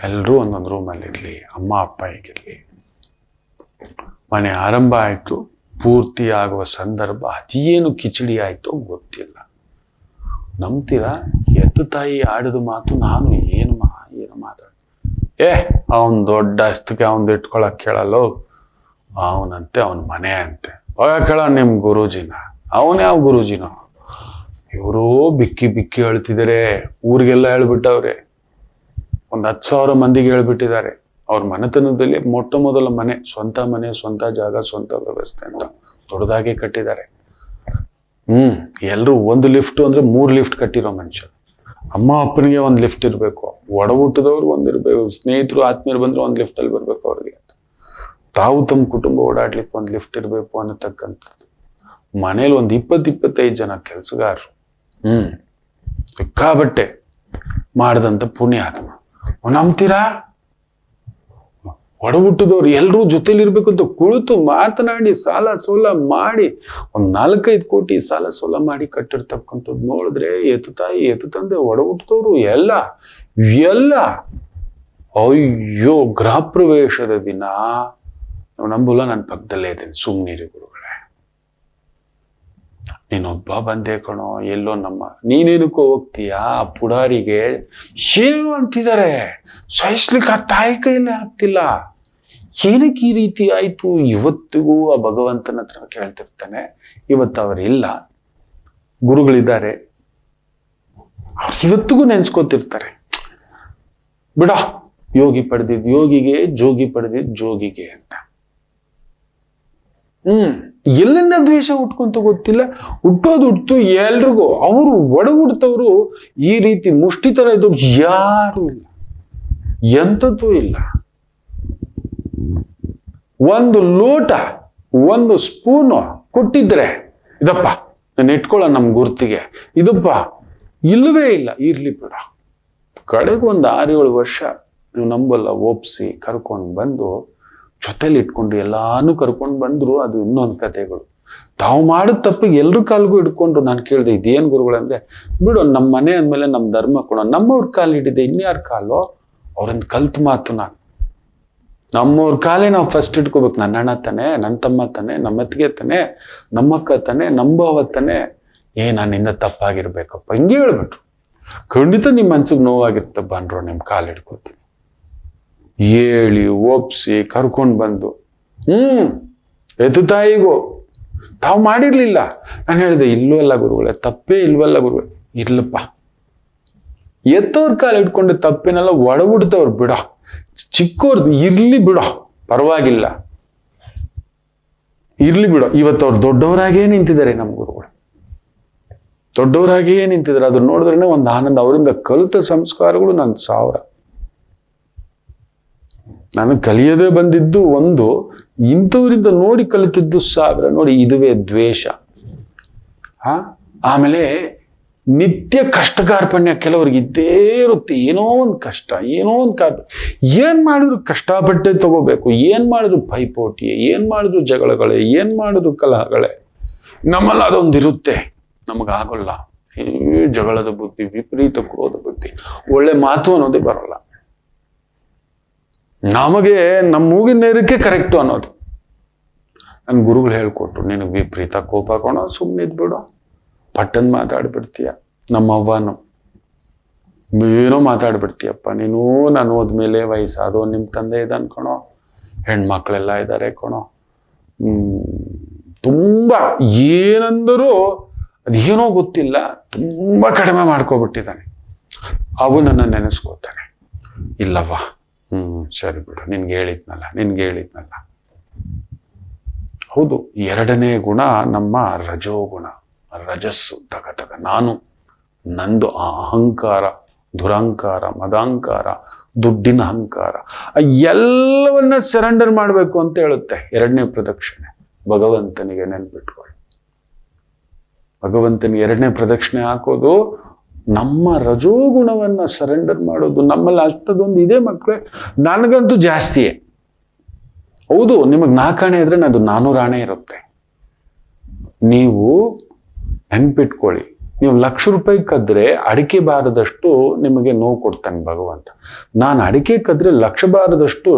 ಎಲ್ಲರೂ ಒಂದೊಂದು ರೂಮಲ್ಲಿರ್ಲಿ, ಅಮ್ಮ ಅಪ್ಪ ಹೇಗಿರ್ಲಿ. ಮನೆ ಆರಂಭ ಆಯ್ತು. ಪೂರ್ತಿ ಆಗುವ ಸಂದರ್ಭ ಅದೇನು ಕಿಚಡಿ ಆಯ್ತೋ ಗೊತ್ತಿಲ್ಲ. ನಂಬ್ತೀರಾ? ಎತ್ತು ತಾಯಿ ಆಡಿದ ಮಾತು ನಾನು ಏನು ಮಾತಾಡ. ಅವನ್ ದೊಡ್ಡ ಅಸ್ತಕ್ಕೆ ಅವನ್ ಇಟ್ಕೊಳಕ್ ಕೇಳಲ್ಲೋ, ಅವನಂತೆ ಅವನ ಮನೆ ಅಂತೆ. ಕೇಳ ನಿಮ್ ಗುರೂಜಿನ. ಅವನ್ ಯಾವ ಗುರೂಜಿನೋ? ಇವರು ಬಿಕ್ಕಿ ಬಿಕ್ಕಿ ಹೇಳ್ತಿದ್ದಾರೆ. ಊರಿಗೆಲ್ಲ ಹೇಳ್ಬಿಟ್ಟವ್ರೆ. 10,000 ಮಂದಿಗೆ ಹೇಳ್ಬಿಟ್ಟಿದ್ದಾರೆ. ಅವ್ರ ಮನೆತನದಲ್ಲಿ ಮೊಟ್ಟ ಮೊದಲ ಮನೆ, ಸ್ವಂತ ಮನೆ, ಸ್ವಂತ ಜಾಗ, ಸ್ವಂತ ವ್ಯವಸ್ಥೆ ಅಂತ ದೊಡ್ಡದಾಗಿ ಕಟ್ಟಿದ್ದಾರೆ. ಎಲ್ರು 1 ಲಿಫ್ಟ್ ಅಂದ್ರೆ 3 ಲಿಫ್ಟ್ ಕಟ್ಟಿರೋ ಮನುಷ್ಯ. ಅಮ್ಮ ಅಪ್ಪನಿಗೆ 1 ಲಿಫ್ಟ್ ಇರ್ಬೇಕು, ಒಡ ಹುಟ್ಟಿದವ್ರು ಒಂದಿರ್ಬೇಕು, ಸ್ನೇಹಿತರು ಆತ್ಮೀಯರು ಬಂದ್ರೆ 1 ಲಿಫ್ಟ್ ಅಲ್ಲಿ ಬರ್ಬೇಕು ಅವ್ರಿಗೆ. ತಾವು ತಮ್ಮ ಕುಟುಂಬ ಓಡಾಡ್ಲಿಕ್ಕೆ 1 ಲಿಫ್ಟ್ ಇರ್ಬೇಕು ಅನ್ನತಕ್ಕಂಥದ್ದು. ಮನೇಲಿ 20-25 ಜನ ಕೆಲಸಗಾರರು. ಸಿಕ್ಕಾಬಟ್ಟೆ ಮಾಡಿದಂತ ಪುಣ್ಯಾತ್ಮ. ನಂಬ್ತೀರಾ? ಒಡಹುಟ್ಟಿದವ್ರು ಎಲ್ರೂ ಜೊತೆಲಿರ್ಬೇಕು ಅಂತ ಕುಳಿತು ಮಾತನಾಡಿ ಸಾಲ ಸೋಲ ಮಾಡಿ 4-5 ಕೋಟಿ ಸಾಲ ಸೋಲ ಮಾಡಿ ಕಟ್ಟಿರ್ತಕ್ಕಂಥದ್ದು ನೋಡಿದ್ರೆ, ಎತ್ತು ತಾಯಿ ಎತ್ತು ತಂದೆ ಒಡಹುಟ್ಟಿದವ್ರು ಎಲ್ಲ ಅಯ್ಯೋ, ಗೃಹ ಪ್ರವೇಶದ ದಿನ ನಾವು ನಂಬಲ್ಲ. ನನ್ನ ಪಕ್ಕದಲ್ಲೇ ಇದ್ದೀನಿ, ಸುಮ್ನಿರಿ ಗುರುಗಳೇ, ನೀನೊಬ್ಬ ಬಂದೆ ಕಣೋ, ಎಲ್ಲೋ ನಮ್ಮ ನೀನೇನಕ್ಕೋ ಹೋಗ್ತೀಯಾ? ಪುಡಾರಿಗೆ ಏನು ಅಂತಿದ್ದಾರೆ, ಸಹಿಸ್ಲಿಕ್ಕೆ ಆ ತಾಯಿ ಕೈಯಲ್ಲೇ ಆಗ್ತಿಲ್ಲ. ಏನಕ್ಕೆ ಈ ರೀತಿ ಆಯ್ತು? ಇವತ್ತಿಗೂ ಆ ಭಗವಂತನ ಹತ್ರ ಕೇಳ್ತಿರ್ತಾನೆ. ಇವತ್ತು ಅವರಿಲ್ಲ, ಗುರುಗಳಿದ್ದಾರೆ, ಇವತ್ತಿಗೂ ನೆನ್ಸ್ಕೋತಿರ್ತಾರೆ. ಬಿಡ, ಯೋಗಿ ಪಡೆದಿದ್ ಯೋಗಿಗೆ, ಜೋಗಿ ಪಡೆದಿದ್ ಜೋಗಿಗೆ ಅಂತ. ಎಲ್ಲಿಂದ ದ್ವೇಷ ಹುಟ್ಕೊಂತ ಗೊತ್ತಿಲ್ಲ. ಹುಟ್ಟು ಎಲ್ರಿಗೂ. ಅವರು ಒಡ ಹುಡ್ತವ್ರು ಈ ರೀತಿ ಮುಷ್ಟಿ ತರ ಇದ್ದವ್ರು ಯಾರು ಇಲ್ಲ, ಎಂಥದ್ದು ಇಲ್ಲ. 1 ಲೋಟ 1 ಸ್ಪೂನು ಕೊಟ್ಟಿದ್ರೆ, ಇದಪ್ಪ ನಾನು ಇಟ್ಕೊಳ್ಳೋ ನಮ್ ಗುರ್ತಿಗೆ, ಇದಪ್ಪ ಇಲ್ಲವೇ ಇಲ್ಲ. ಇರ್ಲಿ ಬಿಡ. ಕಡೆಗೆ 6-7 ವರ್ಷ ನೀವು ನಂಬಲ್ಲ, ಒಪ್ಸಿ ಕರ್ಕೊಂಡು ಬಂದು ಜೊತೆಲಿ ಇಟ್ಕೊಂಡ್ರು, ಎಲ್ಲಾನು ಕರ್ಕೊಂಡು ಬಂದ್ರು. ಅದು ಇನ್ನೊಂದು ಕಥೆಗಳು. ತಾವು ಮಾಡಿದ ತಪ್ಪಿಗೆ ಎಲ್ರ ಕಾಲ್ಗೂ ಹಿಡ್ಕೊಂಡ್ರು. ನಾನು ಕೇಳಿದೆ, ಇದೇನ್ ಗುರುಗಳಂದ್ರೆ, ಬಿಡು, ನಮ್ಮ ಮನೆ ಅಂದ್ಮೇಲೆ ನಮ್ ಧರ್ಮ ಕೊಡೋ, ನಮ್ಮವ್ರ ಕಾಲು ಹಿಡಿದೆ, ಇನ್ಯಾರ ಕಾಲು? ಅವ್ರಿಂದ ಕಲ್ತ್ ಮಾತು ನಾನು. ನಮ್ಮವ್ರ ಕಾಲೇ ನಾವು ಫಸ್ಟ್ ಇಟ್ಕೋಬೇಕು. ನನ್ನ ಅಣ್ಣ ತಾನೆ, ನನ್ನ ತಮ್ಮ ತಾನೆ, ನಮ್ಮ ಅತ್ತಿಗೆ ತಾನೆ, ನಮ್ಮಕ್ಕ ತಾನೆ, ನಂಬವ ತಾನೆ. ನನ್ನಿಂದ ತಪ್ಪಾಗಿರ್ಬೇಕಪ್ಪ, ಹಿಂಗೆ ಹೇಳ್ಬಿಟ್ರು. ಖಂಡಿತ ನಿಮ್ ಮನ್ಸಿಗೆ ನೋವಾಗಿರ್ತ, ಬನ್ರೋ ನಿಮ್ ಕಾಲು ಹಿಡ್ಕೋತೀನಿ. ಹೇಳಿ ಒಪ್ಸಿ ಕರ್ಕೊಂಡು ಬಂದು ಎತ್ತು ತಾಯಿಗೂ ತಾವು ಮಾಡಿರ್ಲಿಲ್ಲ. ನಾನು ಹೇಳಿದೆ, ಇಲ್ವಲ್ಲ ಗುರುಗಳೇ, ತಪ್ಪೇ ಇಲ್ವಲ್ಲ ಗುರುಗಳೇ. ಇರ್ಲಪ್ಪ, ಎತ್ತವ್ರ ಕಾಲು ಇಟ್ಕೊಂಡು ತಪ್ಪೇನೆಲ್ಲ ಒಡಬಿಡ್ತವ್ರು, ಬಿಡ, ಚಿಕ್ಕವ್ರದ್ದು ಇರ್ಲಿ ಬಿಡ, ಪರವಾಗಿಲ್ಲ, ಇರ್ಲಿ ಬಿಡ. ಇವತ್ತವ್ರು ದೊಡ್ಡವರಾಗೇ ನಿಂತಿದ್ದಾರೆ. ನಮ್ಮ ಗುರುಗಳು ದೊಡ್ಡವರಾಗಿಯೇ ನಿಂತಿದ್ದಾರೆ. ಅದನ್ನ ನೋಡಿದ್ರೆ ಒಂದು ಆನಂದ. ಅವರಿಂದ ಕಲಿತ ಸಂಸ್ಕಾರಗಳು ನನ್ನ 1000. ನಾನು ಕಲಿಯದೇ ಬಂದಿದ್ದು 1, ಇಂಥವರಿಂದ ನೋಡಿ ಕಲಿತಿದ್ದು 1000. ನೋಡಿ, ಇದುವೇ ದ್ವೇಷ. ಆಮೇಲೆ ನಿತ್ಯ ಕಷ್ಟ ಕಾರ್ಪಣ್ಯ ಕೆಲವರಿಗೆ ಇದ್ದೇ ಇರುತ್ತೆ. ಏನೋ ಒಂದು ಕಷ್ಟ, ಏನೋ ಒಂದು ಏನ್ ಮಾಡಿದ್ರು ಕಷ್ಟಪಟ್ಟೆ ತಗೋಬೇಕು. ಏನ್ ಮಾಡಿದ್ರು ಪೈಪೋಟಿ, ಏನ್ ಮಾಡಿದ್ರು ಜಗಳಗಳೇ, ಏನ್ ಮಾಡಿದ್ರು ಕಲಹಗಳೇ. ನಮ್ಮಲ್ಲಿ ಅದೊಂದಿರುತ್ತೆ, ನಮಗಾಗಲ್ಲ. ಈ ಜಗಳದ ಬುದ್ಧಿ, ವಿಪರೀತ ಕ್ರೋಧ ಬುದ್ಧಿ, ಒಳ್ಳೆ ಮಾತು ಅನ್ನೋದೇ ಬರಲ್ಲ. ನಮಗೆ ನಮ್ಮ ಮೂಗಿನ ನೇರಕ್ಕೆ ಕರೆಕ್ಟು ಅನ್ನೋದು. ನನ್ನ ಗುರುಗಳು ಹೇಳ್ಕೊಟ್ರು, ನಿನಗೆ ವಿಪರೀತ ಕೋಪ ಹಾಕೋಣ, ಸುಮ್ಮನೆ ಇದ್ಬಿಡು, ಪಟ್ಟನ್ ಮಾತಾಡ್ಬಿಡ್ತೀಯ. ನಮ್ಮವ್ವನು, ಏನೋ ಮಾತಾಡ್ಬಿಡ್ತೀಯಪ್ಪ ನೀನು, ನಾನು ಹೋದ್ಮೇಲೆ ವಯಸ್ಸಾದೋ ನಿಮ್ಮ ತಂದೆ ಇದೆ ಅನ್ಕೊಣೋ, ಹೆಣ್ಮಕ್ಳೆಲ್ಲ ಇದ್ದಾರೆ ಕಣೋ, ತುಂಬಾ ಏನಂದರೂ ಅದೇನೋ ಗೊತ್ತಿಲ್ಲ, ತುಂಬಾ ಕಡಿಮೆ ಮಾಡ್ಕೊಬಿಟ್ಟಿದ್ದಾನೆ. ಅವು ನನ್ನ ನೆನೆಸ್ಕೋತಾನೆ. ಇಲ್ಲವ್ವ, ಸರಿ ಬಿಡು, ನಿನ್ಗೆ ಹೇಳಿದ್ನಲ್ಲ. ಹೌದು, ಎರಡನೇ ಗುಣ ನಮ್ಮ ರಜೋಗುಣ, ರಜಸ್ಸು, ತಗ ನಾನು, ನಂದು ಆ ಅಹಂಕಾರ, ದುರಹಂಕಾರ, ಮದಾಂಕಾರ, ದುಡ್ಡಿನ ಅಹಂಕಾರ, ಎಲ್ಲವನ್ನ ಸರೆಂಡರ್ ಮಾಡಬೇಕು ಅಂತ ಹೇಳುತ್ತೆ ಎರಡನೇ ಪ್ರದಕ್ಷಿಣೆ. ಭಗವಂತನಿಗೆ ನೆನ್ಪಿಟ್ಕೊಳ್ಳಿ, ಭಗವಂತನಿಗೆ ಎರಡನೇ ಪ್ರದಕ್ಷಿಣೆ ಹಾಕೋದು ನಮ್ಮ ರಜೋಗುಣವನ್ನ ಸರೆಂಡರ್ ಮಾಡೋದು. ನಮ್ಮಲ್ಲಿ ಅಷ್ಟದೊಂದು ಇದೆ ಮಕ್ಕಳೇ, ನನಗಂತೂ ಜಾಸ್ತಿಯೇ. ಹೌದು, ನಿಮಗೆ 4 ಆಣೆ ಇದ್ರೆ ಅದು 400 ಆಣೆ ಇರುತ್ತೆ. ನೀವು ನೆನ್ಪಿಟ್ಕೊಳ್ಳಿ, ನೀವು ₹1,00,000 ಕದ್ರೆ ಅಡಿಕೆ ಬಾರದಷ್ಟು ನಿಮಗೆ ನೋವು ಕೊಡ್ತಾನೆ ಭಗವಂತ. ನಾನು ಅಡಿಕೆ ಕದ್ರೆ 1,00,000 ಬಾರದಷ್ಟು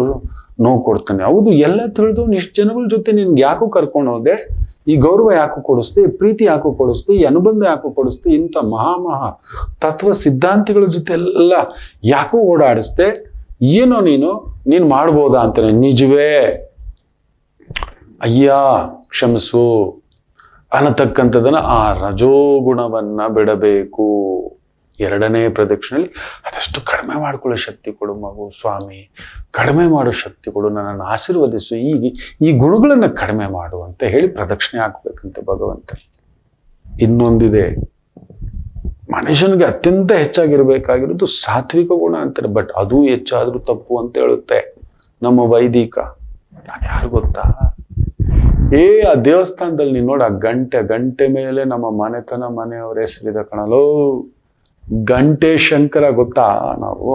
ನೋವು ಕೊಡ್ತಾನೆ. ಹೌದು, ಎಲ್ಲ ತಿಳಿದು ಇಷ್ಟು ಜನಗಳ ಜೊತೆ ನಿನ್ಗೆ ಯಾಕೋ ಕರ್ಕೊಂಡು ಹೋದೆ, ಈ ಗೌರವ ಯಾಕೋ ಕೊಡಿಸ್ದೆ, ಪ್ರೀತಿ ಯಾಕೋ ಕೊಡಿಸ್ದೆ, ಈ ಅನುಬಂಧ ಯಾಕೋ ಕೊಡಿಸ್ದೆ, ಇಂಥ ಮಹಾ ತತ್ವ ಸಿದ್ಧಾಂತಿಗಳ ಜೊತೆ ಎಲ್ಲ ಯಾಕೋ ಓಡಾಡಿಸ್ದೆ, ಏನೋ ನೀನು ಮಾಡ್ಬೋದಾ ಅಂತಾನೆ. ನಿಜವೇ ಅಯ್ಯ ಕ್ಷಮಿಸು ಅನ್ನತಕ್ಕಂಥದನ್ನ ಆ ರಜೋಗುಣವನ್ನ ಬಿಡಬೇಕು. ಎರಡನೇ ಪ್ರದಕ್ಷಿಣೆಯಲ್ಲಿ ಅದಷ್ಟು ಕಡಿಮೆ ಮಾಡ್ಕೊಳ್ಳೋ ಶಕ್ತಿ ಕೊಡು ಮಗು ಸ್ವಾಮಿ, ಕಡಿಮೆ ಮಾಡೋ ಶಕ್ತಿ ಕೊಡು, ನನ್ನನ್ನು ಆಶೀರ್ವದಿಸು, ಈ ಗುಣಗಳನ್ನ ಕಡಿಮೆ ಮಾಡು ಅಂತ ಹೇಳಿ ಪ್ರದಕ್ಷಿಣೆ ಹಾಕ್ಬೇಕಂತೆ ಭಗವಂತ. ಇನ್ನೊಂದಿದೆ, ಮನುಷ್ಯನಿಗೆ ಅತ್ಯಂತ ಹೆಚ್ಚಾಗಿರ್ಬೇಕಾಗಿರೋದು ಸಾತ್ವಿಕ ಗುಣ ಅಂತಾರೆ. ಬಟ್ ಅದು ಹೆಚ್ಚಾದ್ರೂ ತಪ್ಪು ಅಂತ ಹೇಳುತ್ತೆ ನಮ್ಮ ವೈದಿಕ. ನಾನು ಯಾರು ಗೊತ್ತಾ, ಆ ದೇವಸ್ಥಾನದಲ್ಲಿ ನೀನು ನೋಡ, ಗಂಟೆ ಮೇಲೆ ನಮ್ಮ ಮನೆಯವರ ಹೆಸರಿದೆ ಕಣಲೋ, ಗಂಟೆ ಶಂಕರ ಗೊತ್ತಾ. ನಾವು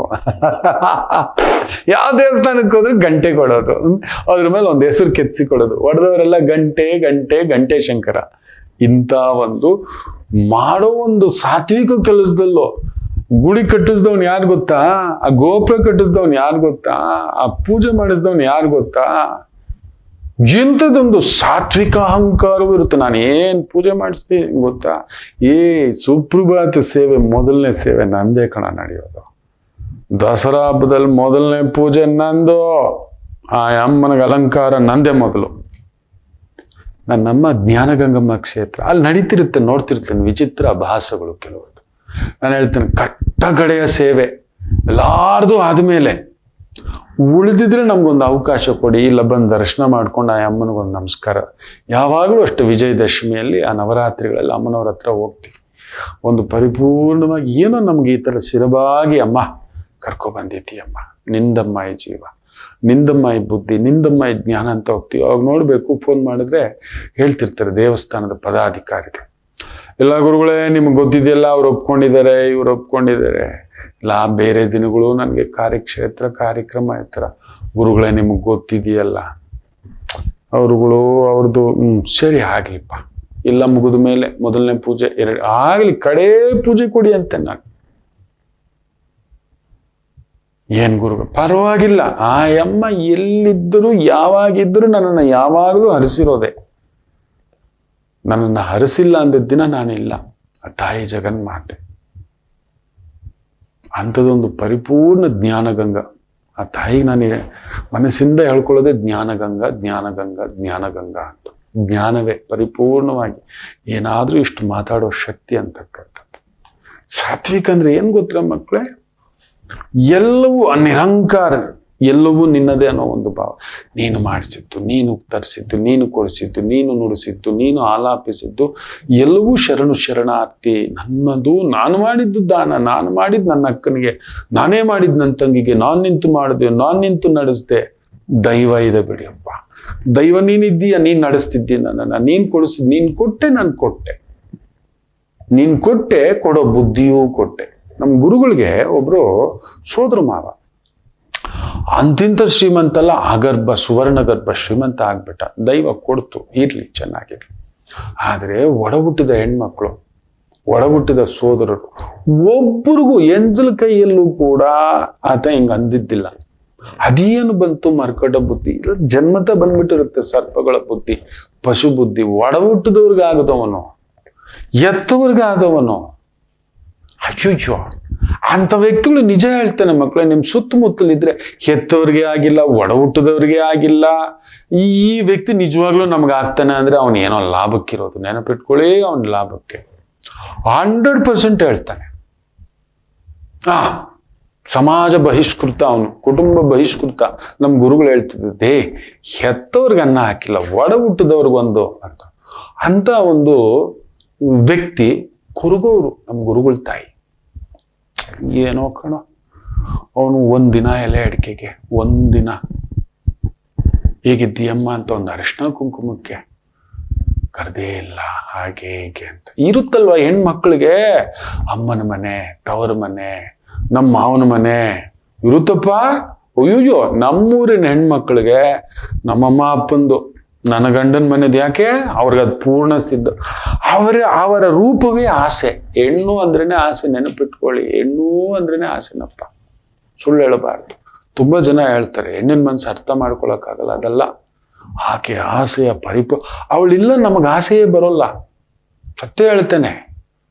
ಯಾವ ದೇವಸ್ಥಾನಕ್ಕೆ ಹೋದ್ರೆ ಗಂಟೆ ಕೊಡೋದು, ಅದ್ರ ಮೇಲೆ ಒಂದು ಹೆಸರು ಕೆತ್ಸಿ ಕೊಡೋದು, ಹೊಡೆದವರೆಲ್ಲ ಗಂಟೆ ಶಂಕರ. ಇಂಥ ಒಂದು ಮಾಡೋ ಒಂದು ಸಾತ್ವಿಕ ಕೆಲಸದಲ್ಲೋ, ಗುಡಿ ಕಟ್ಟಿಸ್ದವ್ನು ಯಾರು ಗೊತ್ತಾ, ಆ ಗೋಪುರ ಕಟ್ಟಿಸ್ದವ್ನು ಯಾರು ಗೊತ್ತಾ, ಆ ಪೂಜೆ ಮಾಡಿಸ್ದವ್ನು ಯಾರು ಗೊತ್ತಾ. ಇಂಥದ್ದೊಂದು ಸಾತ್ವಿಕ ಅಹಂಕಾರವೂ ಇರುತ್ತೆ. ನಾನು ಏನ್ ಪೂಜೆ ಮಾಡಿಸ್ತೀನಿ ಗೊತ್ತಾ, ಸುಪ್ರಭಾತ ಸೇವೆ, ಮೊದಲನೇ ಸೇವೆ ನಂದೇ ಕಣ ನಡೆಯೋದು. ದಸರಾ ಹಬ್ಬದಲ್ಲಿ ಮೊದಲನೇ ಪೂಜೆ ನಂದು, ಆ ಅಮ್ಮನಿಗೆ ಅಲಂಕಾರ ನಂದೇ ಮೊದಲು. ನನ್ನಮ್ಮ ಜ್ಞಾನಗಂಗಮ್ಮ ಕ್ಷೇತ್ರ ಅಲ್ಲಿ ನಡೀತಿರುತ್ತೆ, ನೋಡ್ತಿರ್ತೇನೆ ವಿಚಿತ್ರ ಭಾಸಗಳು ಕೆಲವೊಂದು. ನಾನು ಹೇಳ್ತೇನೆ, ಕಟ್ಟಗಡೆಯ ಸೇವೆ ಎಲ್ಲಾರ್ದು ಆದ್ಮೇಲೆ ಉಳಿದಿದ್ರೆ ನಮ್ಗೊಂದು ಅವಕಾಶ ಕೊಡಿ, ಇಲ್ಲ ಬಂದು ದರ್ಶನ ಮಾಡ್ಕೊಂಡು ಆ ಅಮ್ಮನಿಗೊಂದು ನಮಸ್ಕಾರ. ಯಾವಾಗಲೂ ಅಷ್ಟು ವಿಜಯದಶಮಿಯಲ್ಲಿ ಆ ನವರಾತ್ರಿಗಳಲ್ಲಿ ಅಮ್ಮನವ್ರ ಹತ್ರ ಹೋಗ್ತೀವಿ. ಒಂದು ಪರಿಪೂರ್ಣವಾಗಿ ಏನೋ ನಮ್ಗೆ ಈ ಥರ ಶಿರಬಾಗಿ, ಅಮ್ಮ ಕರ್ಕೊಬಂದಿದ್ದೀ ಅಮ್ಮ, ನಿಂದಮ್ಮ ಈ ಜೀವ, ನಿಂದಮ್ಮ ಈ ಬುದ್ಧಿ, ನಿಂದಮ್ಮ ಈ ಜ್ಞಾನ ಅಂತ ಹೋಗ್ತೀವಿ. ಅವಾಗ ನೋಡ್ಬೇಕು, ಫೋನ್ ಮಾಡಿದ್ರೆ ಹೇಳ್ತಿರ್ತಾರೆ ದೇವಸ್ಥಾನದ ಪದಾಧಿಕಾರಿಗಳು, ಎಲ್ಲ ಗುರುಗಳೇ ನಿಮ್ಗೆ ಗೊತ್ತಿದೆಯಲ್ಲ, ಅವ್ರು ಒಪ್ಕೊಂಡಿದ್ದಾರೆ, ಇವ್ರು ಒಪ್ಕೊಂಡಿದ್ದಾರೆ. ಇಲ್ಲ, ಬೇರೆ ದಿನಗಳು ನನಗೆ ಕಾರ್ಯಕ್ಷೇತ್ರ ಕಾರ್ಯಕ್ರಮ ಇರ್ತಾರ, ಗುರುಗಳೇ ನಿಮಗೆ ಗೊತ್ತಿದೆಯಲ್ಲ, ಅವ್ರುಗಳು ಅವ್ರದ್ದು ಸರಿ ಆಗ್ಲಿಪ್ಪ, ಇಲ್ಲ ಮುಗಿದ ಮೇಲೆ ಮೊದಲನೇ ಪೂಜೆ ಆಗ್ಲಿ, ಕಡೇ ಪೂಜೆ ಕೊಡಿ ಅಂತ. ನಾನು ಏನ್ ಗುರುಗಳು ಪರವಾಗಿಲ್ಲ, ಆ ಅಮ್ಮ ಎಲ್ಲಿದ್ದರೂ ಯಾವಾಗಿದ್ದರೂ ನನ್ನನ್ನು ಯಾವಾಗಲೂ ಹರಿಸಿರೋದೆ. ನನ್ನನ್ನು ಹರಿಸಿಲ್ಲ ಅಂದಿದ್ದ ದಿನ ನಾನಿಲ್ಲ. ಆ ತಾಯಿ ಜಗನ್ಮಾತೆ ಅಂಥದ್ದೊಂದು ಪರಿಪೂರ್ಣ ಜ್ಞಾನಗಂಗ. ಆ ತಾಯಿಗೆ ನಾನು ಮನಸ್ಸಿಂದ ಹೇಳ್ಕೊಳ್ಳೋದೆ ಜ್ಞಾನಗಂಗಾ ಅಂತ. ಜ್ಞಾನವೇ ಪರಿಪೂರ್ಣವಾಗಿ ಏನಾದ್ರೂ ಇಷ್ಟು ಮಾತಾಡೋ ಶಕ್ತಿ ಅಂತಕ್ಕಂಥದ್ದು. ಸಾತ್ವಿಕ ಅಂದ್ರೆ ಏನ್ ಗೊತ್ತಿರ ಮಕ್ಕಳೇ, ಎಲ್ಲವೂ ನಿರಂಕಾರ, ಎಲ್ಲವೂ ನಿನ್ನದೇ ಅನ್ನೋ ಒಂದು ಭಾವ. ನೀನು ಮಾಡಿಸಿದ್ದು, ನೀನು ತರಿಸಿದ್ದು, ನೀನು ಕೊಡಿಸಿದ್ದು, ನೀನು ನುಡಿಸಿದ್ದು, ನೀನು ಆಲಾಪಿಸಿದ್ದು ಎಲ್ಲವೂ ಶರಣಾರ್ಥಿ. ನನ್ನದು, ನಾನು ಮಾಡಿದ್ದು ದಾನ, ನಾನು ಮಾಡಿದ್ದು ನನ್ನ ಅಕ್ಕನಿಗೆ, ನಾನೇ ಮಾಡಿದ್ದು ನನ್ನ ತಂಗಿಗೆ, ನಾನು ನಿಂತು ಮಾಡಿದೆ, ನಾನು ನಿಂತು ನಡೆಸ್ದೆ. ದೈವ ಇದೆ ಬಿಡಿಯಪ್ಪ, ದೈವ ನೀನಿದ್ದೀಯ, ನೀನು ನಡೆಸ್ತಿದ್ದೀಯ ನನ್ನನ್ನು, ನೀನು ಕೊಡಿಸಿದ್, ನೀನು ಕೊಟ್ಟೆ, ನಾನು ಕೊಟ್ಟೆ. ನೀನ್ ಕೊಟ್ಟೆ, ಕೊಡೋ ಬುದ್ಧಿಯೂ ಕೊಟ್ಟೆ. ನಮ್ಮ ಗುರುಗಳಿಗೆ ಒಬ್ರು ಸೋದರ ಮಾವ ಅಂತಿಂತ ಶ್ರೀಮಂತಲ್ಲ, ಅಗರ್ಭ ಸುವರ್ಣ ಗರ್ಭ ಶ್ರೀಮಂತ ಆಗ್ಬಿಟ್ಟ. ದೈವ ಕೊಡ್ತು, ಇರ್ಲಿ ಚೆನ್ನಾಗಿರ್ಲಿ. ಆದ್ರೆ ಒಡಹುಟ್ಟಿದ ಹೆಣ್ಮಕ್ಳು, ಒಡಹುಟ್ಟಿದ ಸೋದರರು ಒಬ್ಬರಿಗೂ ಎಂಜಲ ಕೈಯಲ್ಲೂ ಕೂಡ ಆತ ಹಿಂಗ ಅಂದಿದ್ದಿಲ್ಲ. ಅದೇನು ಬಂತು ಮರ್ಕಟ ಬುದ್ಧಿ, ಇಲ್ಲ ಜನ್ಮತ ಬಂದ್ಬಿಟ್ಟಿರುತ್ತೆ ಸರ್ಪಗಳ ಬುದ್ಧಿ, ಪಶು ಬುದ್ಧಿ. ಒಡಹುಟ್ಟಿದವ್ರಿಗಾಗದವನು, ಎತ್ತವ್ರಿಗಾದವನು. ಅಯ್ಯೋ, ಅಂತ ವ್ಯಕ್ತಿಗಳು ನಿಜ ಹೇಳ್ತಾನೆ ಮಕ್ಕಳೇ, ನಿಮ್ ಸುತ್ತಮುತ್ತಲಿದ್ರೆ ಹೆತ್ತವ್ರಿಗೆ ಆಗಿಲ್ಲ, ಒಡಹುಟ್ಟಿದವ್ರಿಗೆ ಆಗಿಲ್ಲ, ಈ ವ್ಯಕ್ತಿ ನಿಜವಾಗ್ಲೂ ನಮ್ಗೆ ಆಗ್ತಾನೆ ಅಂದ್ರೆ ಅವನು ಏನೋ ಲಾಭಕ್ಕಿರೋದು. ನೆನಪಿಟ್ಕೊಳ್ಳಿ, ಅವನ ಲಾಭಕ್ಕೆ 100% ಹೇಳ್ತಾನೆ. ಸಮಾಜ ಬಹಿಷ್ಕೃತ, ಅವನು ಕುಟುಂಬ ಬಹಿಷ್ಕೃತ. ನಮ್ ಗುರುಗಳು ಹೇಳ್ತಿದ್ದೆ, ಹೆತ್ತವ್ರಿಗೆ ಅನ್ನ ಹಾಕಿಲ್ಲ, ಒಡಹುಟ್ಟಿದವ್ರಿಗೊಂದು ಅಂತ ಒಂದು ವ್ಯಕ್ತಿ ಕುರುಗೋರು ನಮ್ಮ ಗುರುಗಳ ತಾಯಿ. ಏನೋ ಕಣ, ಅವನು ಒಂದಿನ ಎಲೆ ಅಡಿಕೆಗೆ, ಒಂದಿನ ಹೇಗಿದ್ದೀಯಮ್ಮ ಅಂತ ಒಂದು ಅರಿಶಿನ ಕುಂಕುಮಕ್ಕೆ ಕರೆದೇ ಇಲ್ಲ, ಹಾಗೆ ಹೀಗೆ ಅಂತ ಇರುತ್ತಲ್ವ ಹೆಣ್ಮಕ್ಳಿಗೆ. ಅಮ್ಮನ ಮನೆ, ತವರ ಮನೆ, ನಮ್ಮ ಮಾವನ ಮನೆ ಇರುತ್ತಪ್ಪ. ಅಯ್ಯೋ, ನಮ್ಮೂರಿನ ಹೆಣ್ಮಕ್ಳಿಗೆ ನಮ್ಮಮ್ಮ ಅಪ್ಪಂದು, ನನ್ನ ಗಂಡನ ಮನೆದು ಯಾಕೆ, ಅವ್ರಿಗದು ಪೂರ್ಣ ಸಿದ್ಧ. ಅವರ ರೂಪವೇ ಆಸೆ. ಹೆಣ್ಣು ಅಂದ್ರೇನೆ ಆಸೆ, ನೆನಪಿಟ್ಕೊಳ್ಳಿ. ಹೆಣ್ಣು ಅಂದ್ರೇನೆ ಆಸೆನಪ್ಪ, ಸುಳ್ಳು ಹೇಳಬಾರ್ದು. ತುಂಬಾ ಜನ ಹೇಳ್ತಾರೆ ಹೆಣ್ಣಿನ ಮನಸ್ಸು ಅರ್ಥ ಮಾಡ್ಕೊಳಕ್ಕಾಗಲ್ಲ. ಅದಲ್ಲ, ಆಕೆ ಆಸೆಯ ಅವಳಿಲ್ಲ ನಮಗ ಆಸೆಯೇ ಬರೋಲ್ಲ. ಸತ್ಯ ಹೇಳ್ತೇನೆ.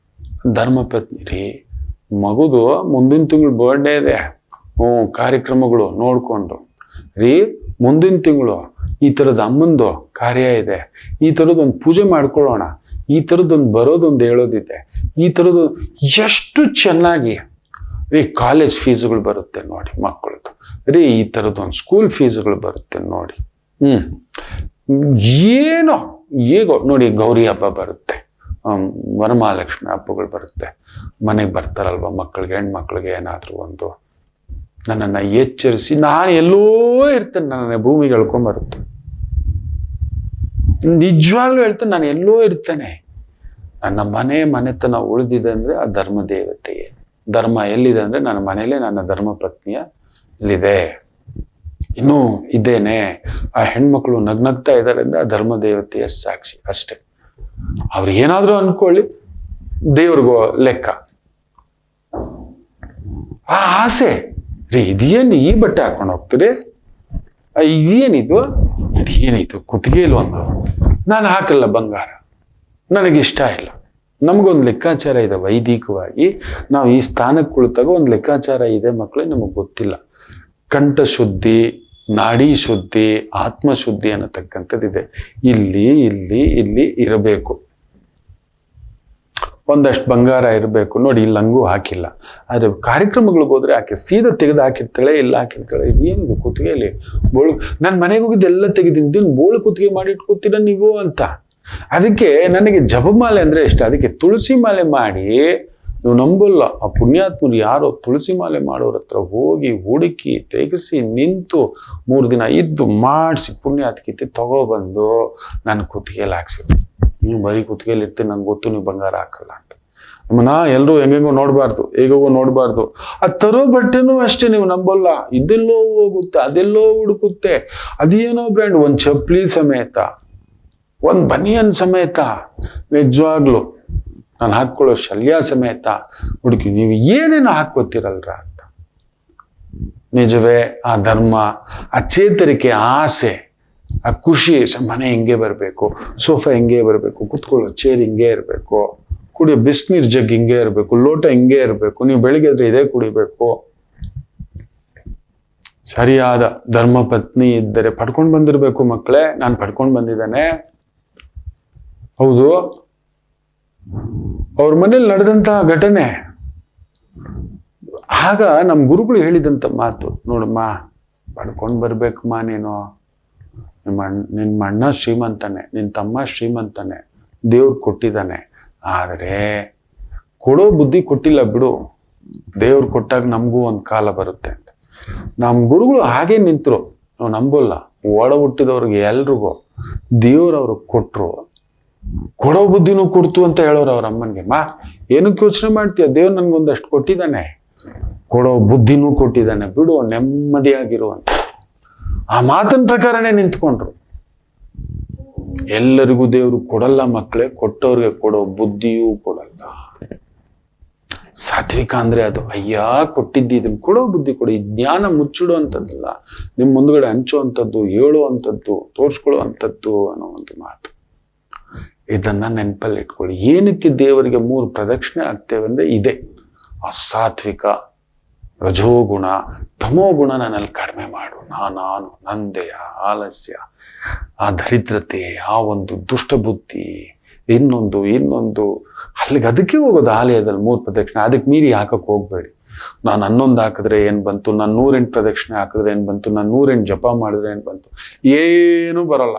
ಧರ್ಮಪತ್ನಿ ರೀ, ಮಗುದು ಮುಂದಿನ ತಿಂಗಳು ಬರ್ಡೇ ಇದೆ, ಕಾರ್ಯಕ್ರಮಗಳು ನೋಡ್ಕೊಂಡು ರೀ, ಮುಂದಿನ ತಿಂಗಳು ಈ ಥರದ ಅಮ್ಮಂದು ಕಾರ್ಯ ಇದೆ, ಈ ಥರದೊಂದು ಪೂಜೆ ಮಾಡ್ಕೊಳ್ಳೋಣ, ಈ ಥರದೊಂದು ಬರೋದೊಂದು ಹೇಳೋದಿದೆ, ಈ ಥರದ್ದು ಎಷ್ಟು ಚೆನ್ನಾಗಿ ರೀ ಕಾಲೇಜ್ ಫೀಸ್ಗಳು ಬರುತ್ತೆ ನೋಡಿ ಮಕ್ಕಳದ್ದು, ರೀ ಈ ಥರದೊಂದು ಸ್ಕೂಲ್ ಫೀಸ್ಗಳು ಬರುತ್ತೆ ನೋಡಿ. ಏನೋ ಹೇಗೋ ನೋಡಿ, ಗೌರಿ ಹಬ್ಬ ಬರುತ್ತೆ, ವರಮಹಾಲಕ್ಷ್ಮಿ ಹಬ್ಬಗಳು ಬರುತ್ತೆ, ಮನೆಗೆ ಬರ್ತಾರಲ್ವ ಮಕ್ಕಳಿಗೆ, ಹೆಣ್ಮಕ್ಳಿಗೆ ಏನಾದರೂ ಒಂದು ನನ್ನನ್ನು ಎಚ್ಚರಿಸಿ, ನಾನು ಎಲ್ಲೋ ಇರ್ತೇನೆ, ನನ್ನ ಭೂಮಿಗೆ ಎಳ್ಕೊಂಬರುತ್ತೆ. ನಿಜವಾಗ್ಲೂ ಹೇಳ್ತೇನೆ, ನಾನು ಎಲ್ಲೋ ಇರ್ತೇನೆ. ನನ್ನ ಮನೆತನ ಉಳಿದಿದೆ ಅಂದ್ರೆ ಆ ಧರ್ಮ ದೇವತೆಯೇ. ಧರ್ಮ ಎಲ್ಲಿದೆ ಅಂದ್ರೆ ನನ್ನ ಮನೆಯಲ್ಲೇ, ನನ್ನ ಧರ್ಮ ಪತ್ನಿಯಲ್ಲಿದೆ, ಇನ್ನೂ ಇದ್ದೇನೆ. ಆ ಹೆಣ್ಮಕ್ಳು ನಗ್ನಗ್ತಾ ಇದ್ದಾರೆ ಅಂದ್ರೆ ಆ ಧರ್ಮ ದೇವತೆಯ ಸಾಕ್ಷಿ ಅಷ್ಟೇ. ಅವ್ರು ಏನಾದ್ರೂ ಅನ್ಕೊಳ್ಳಿ, ದೇವ್ರಿಗೋ ಲೆಕ್ಕ. ಆ ಆಸೆ ರೀ, ಇದೇನು ಈ ಬಟ್ಟೆ ಹಾಕೊಂಡು ಹೋಗ್ತೀರಿ, ಇದೇನಿದು, ಇದೇನಿದು ಕುತ್ತಿಗೆಯಲ್ಲಿ ಒಂದು, ನಾನು ಹಾಕಲ್ಲ ಬಂಗಾರ, ನನಗಿಷ್ಟ ಇಲ್ಲ. ನಮಗೊಂದು ಲೆಕ್ಕಾಚಾರ ಇದೆ ವೈದಿಕವಾಗಿ. ನಾವು ಈ ಸ್ಥಾನಕ್ಕೆ ಕುಳಿತಾಗ ಒಂದು ಲೆಕ್ಕಾಚಾರ ಇದೆ ಮಕ್ಕಳೇ, ನಮಗೆ ಗೊತ್ತಿಲ್ಲ. ಕಂಠ ಶುದ್ಧಿ, ನಾಡಿ ಶುದ್ಧಿ, ಆತ್ಮಶುದ್ಧಿ ಅನ್ನತಕ್ಕಂಥದ್ದಿದೆ. ಇಲ್ಲಿ ಇಲ್ಲಿ ಇಲ್ಲಿ ಇರಬೇಕು, ಒಂದಷ್ಟು ಬಂಗಾರ ಇರಬೇಕು ನೋಡಿ. ಇಲ್ಲಿ ಲಂಗು ಹಾಕಿಲ್ಲ, ಆದರೆ ಕಾರ್ಯಕ್ರಮಗಳಿಗೆ ಹೋದ್ರೆ ಆಕೆ ಸೀದಾ ತೆಗೆದು ಹಾಕಿರ್ತಾಳೆ, ಇಲ್ಲ ಹಾಕಿರ್ತಾಳೆ. ಇದೇನಿದು ಕುತ್ತಿಗೆಯಲ್ಲಿ ಬೋಳು, ನಾನು ಮನೆಗೆ ಹೋಗಿದ್ದೆಲ್ಲ ತೆಗೆದಿದ್ದೀನಿ, ಬೋಳು ಕುತ್ತಿಗೆ ಮಾಡಿ ಇಟ್ಕೋತೀರ ನೀವು ಅಂತ. ಅದಕ್ಕೆ ನನಗೆ ಜಪಮಾಲೆ ಅಂದ್ರೆ ಇಷ್ಟ. ಅದಕ್ಕೆ ತುಳಸಿ ಮಾಲೆ ಮಾಡಿ, ನೀವು ನಂಬಲ್ಲ, ಆ ಪುಣ್ಯಾತ್ಮರು ಯಾರೋ ತುಳಸಿ ಮಾಲೆ ಮಾಡೋರ ಹತ್ರ ಹೋಗಿ ಹುಡುಕಿ ತೆಗೆಸಿ ನಿಂತು 3 ದಿನ ಇದ್ದು ಮಾಡಿಸಿ ಪುಣ್ಯಾತ್ಕಿತಿ ತಗೊಬಂದು ನನ್ನ ಕುತ್ತಿಗೆಯಲ್ಲಿ ಹಾಕ್ಸಿದ್ರು. ನೀವು ಬರೀ ಕುತ್ತಿಗೆಯಲ್ಲಿ ಇರ್ತೀನಿ, ನಂಗೆ ಗೊತ್ತು ನೀವು ಬಂಗಾರ ಹಾಕಲ್ಲ ಅಂತ. ನಮ್ಮನ್ನ ಎಲ್ಲರೂ ಹೆಂಗೆಂಗೋ ನೋಡಬಾರ್ದು, ಹೇಗೋ ನೋಡಬಾರ್ದು. ಅದು ತರೋ ಬಟ್ಟೆನೂ ಅಷ್ಟೇ, ನೀವು ನಂಬಲ್ಲ, ಇದೆಲ್ಲೋ ಹೋಗುತ್ತೆ, ಅದೆಲ್ಲೋ ಹುಡುಕುತ್ತೆ, ಅದೇನೋ ಬ್ರ್ಯಾಂಡ್, ಒಂದು ಚಪ್ಪಲಿ ಸಮೇತ, ಒಂದು ಬನಿಯನ್ ಸಮೇತ, ನಿಜವಾಗ್ಲು ನಾನು ಹಾಕೊಳ್ಳೋ ಶಲ್ಯ ಸಮೇತ ಹುಡುಕಿ ನೀವು ಏನೇನೋ ಹಾಕೋತಿರಲ್ರ ಅಂತ. ನಿಜವೇ ಆ ಧರ್ಮ, ಆ ಚೇತರಿಕೆ, ಆಸೆ, ಆ ಖುಷಿ. ಮನೆ ಹಿಂಗೆ ಬರಬೇಕು, ಸೋಫಾ ಹಿಂಗೆ ಬರಬೇಕು, ಕುತ್ಕೊಳ್ಳೋ ಚೇರ್ ಹಿಂಗೆ ಇರಬೇಕು, ಕುಡಿಯೋ ಬಿಸಿನೀರ್ ಜಗ್ ಹಿಂಗೆ ಇರಬೇಕು, ಲೋಟ ಹಿಂಗೆ ಇರಬೇಕು, ನೀವು ಬೆಳಿಗ್ಗೆ ಎದ್ರೆ ಇದೇ ಕುಡಿಬೇಕು. ಸರಿಯಾದ ಧರ್ಮ ಪತ್ನಿ ಇದ್ದರೆ ಪಡ್ಕೊಂಡು ಬಂದಿರಬೇಕು ಮಕ್ಕಳೇ. ನಾನು ಪಡ್ಕೊಂಡು ಬಂದಿದ್ದೇನೆ. ಹೌದು, ಅವ್ರ ಮನೇಲಿ ನಡೆದಂತಹ ಘಟನೆ. ಆಗ ನಮ್ಮ ಗುರುಗಳು ಹೇಳಿದಂತ ಮಾತು, ನೋಡಮ್ಮ ಪಡ್ಕೊಂಡು ಬರ್ಬೇಕಮ್ಮ ನೀನು. ನಿನ್ನ ಅಣ್ಣ ಶ್ರೀಮಂತನೇ, ನಿನ್ನ ತಮ್ಮ ಶ್ರೀಮಂತನೇ, ದೇವ್ರು ಕೊಟ್ಟಿದ್ದಾನೆ. ಆದರೆ ಕೊಡೋ ಬುದ್ಧಿ ಕೊಟ್ಟಿಲ್ಲ ಬಿಡು, ದೇವ್ರು ಕೊಟ್ಟಾಗ ನಮಗೂ ಒಂದು ಕಾಲ ಬರುತ್ತೆ ಅಂತ. ನಮ್ಮ ಗುರುಗಳು ಹಾಗೆ ನಿಂತರು, ನಾವು ನಂಬೋಲ್ಲ. ಒಡ ಹುಟ್ಟಿದವ್ರಿಗೆ ಎಲ್ರಿಗೂ ದೇವ್ರು ಅವ್ರಿಗೆ ಕೊಟ್ಟರು. ಕೊಡೋ ಬುದ್ಧಿನೂ ಕೊಡ್ತು ಅಂತ ಹೇಳೋರು ಅವ್ರ ಅಮ್ಮನಿಗೆ. ಏನಕ್ಕೆ ಯೋಚನೆ ಮಾಡ್ತೀಯ, ದೇವ್ರು ನನ್ಗೊಂದಷ್ಟು ಕೊಟ್ಟಿದ್ದಾನೆ, ಕೊಡೋ ಬುದ್ಧಿನೂ ಕೊಟ್ಟಿದ್ದಾನೆ, ಬಿಡು ನೆಮ್ಮದಿಯಾಗಿರು ಅಂತ ಆ ಮಾತಿನ ಪ್ರಕಾರನೇ ನಿಂತ್ಕೊಂಡ್ರು. ಎಲ್ಲರಿಗೂ ದೇವರು ಕೊಡಲ್ಲ ಮಕ್ಕಳೇ, ಕೊಟ್ಟವ್ರಿಗೆ ಕೊಡೋ ಬುದ್ಧಿಯೂ ಕೊಡಲ್ಲ. ಸಾತ್ವಿಕ ಅಂದ್ರೆ ಅದು, ಅಯ್ಯ ಕೊಟ್ಟಿದ್ದಿ ಇದನ್ನು ಕೊಡೋ ಬುದ್ಧಿ ಕೊಡಿ. ಜ್ಞಾನ ಮುಚ್ಚಿಡೋ ಅಂಥದ್ದಲ್ಲ, ನಿಮ್ ಮುಂದ್ಗಡೆ ಹಂಚುವಂಥದ್ದು, ಹೇಳುವಂಥದ್ದು, ತೋರ್ಸ್ಕೊಳ್ಳುವಂಥದ್ದು ಅನ್ನೋ ಒಂದು ಮಾತು. ಇದನ್ನ ನೆನಪಲ್ಲಿ ಇಟ್ಕೊಳ್ಳಿ. ಏನಕ್ಕೆ ದೇವರಿಗೆ 3 ಪ್ರದಕ್ಷಿಣೆ ಆಗ್ತೇವೆ ಅಂದ್ರೆ ಇದೆ, ಆ ಸಾತ್ವಿಕ, ರಜೋಗುಣ, ತಮೋಗುಣ ನನ್ನಲ್ಲಿ ಕಡಿಮೆ ಮಾಡು. ನಾನು ನಂದೆಯ ಆಲಸ್ಯ, ಆ ದರಿದ್ರತೆ, ಆ ಒಂದು ದುಷ್ಟ ಬುದ್ಧಿ, ಇನ್ನೊಂದು ಅಲ್ಲಿಗೆ ಅದಕ್ಕೆ ಹೋಗೋದು ಆಲಯದಲ್ಲಿ 3 ಪ್ರದಕ್ಷಿಣೆ. ಅದಕ್ಕೆ ಮೀರಿ ಹಾಕಕ್ಕೆ ಹೋಗ್ಬೇಡಿ. ನಾನು 11 ಹಾಕಿದ್ರೆ ಏನ್ ಬಂತು, ನಾನು 108 ಪ್ರದಕ್ಷಿಣೆ ಹಾಕಿದ್ರೆ ಏನ್ ಬಂತು, ನಾನು 108 ಜಪ ಮಾಡಿದ್ರೆ ಏನ್ ಬಂತು, ಏನು ಬರಲ್ಲ.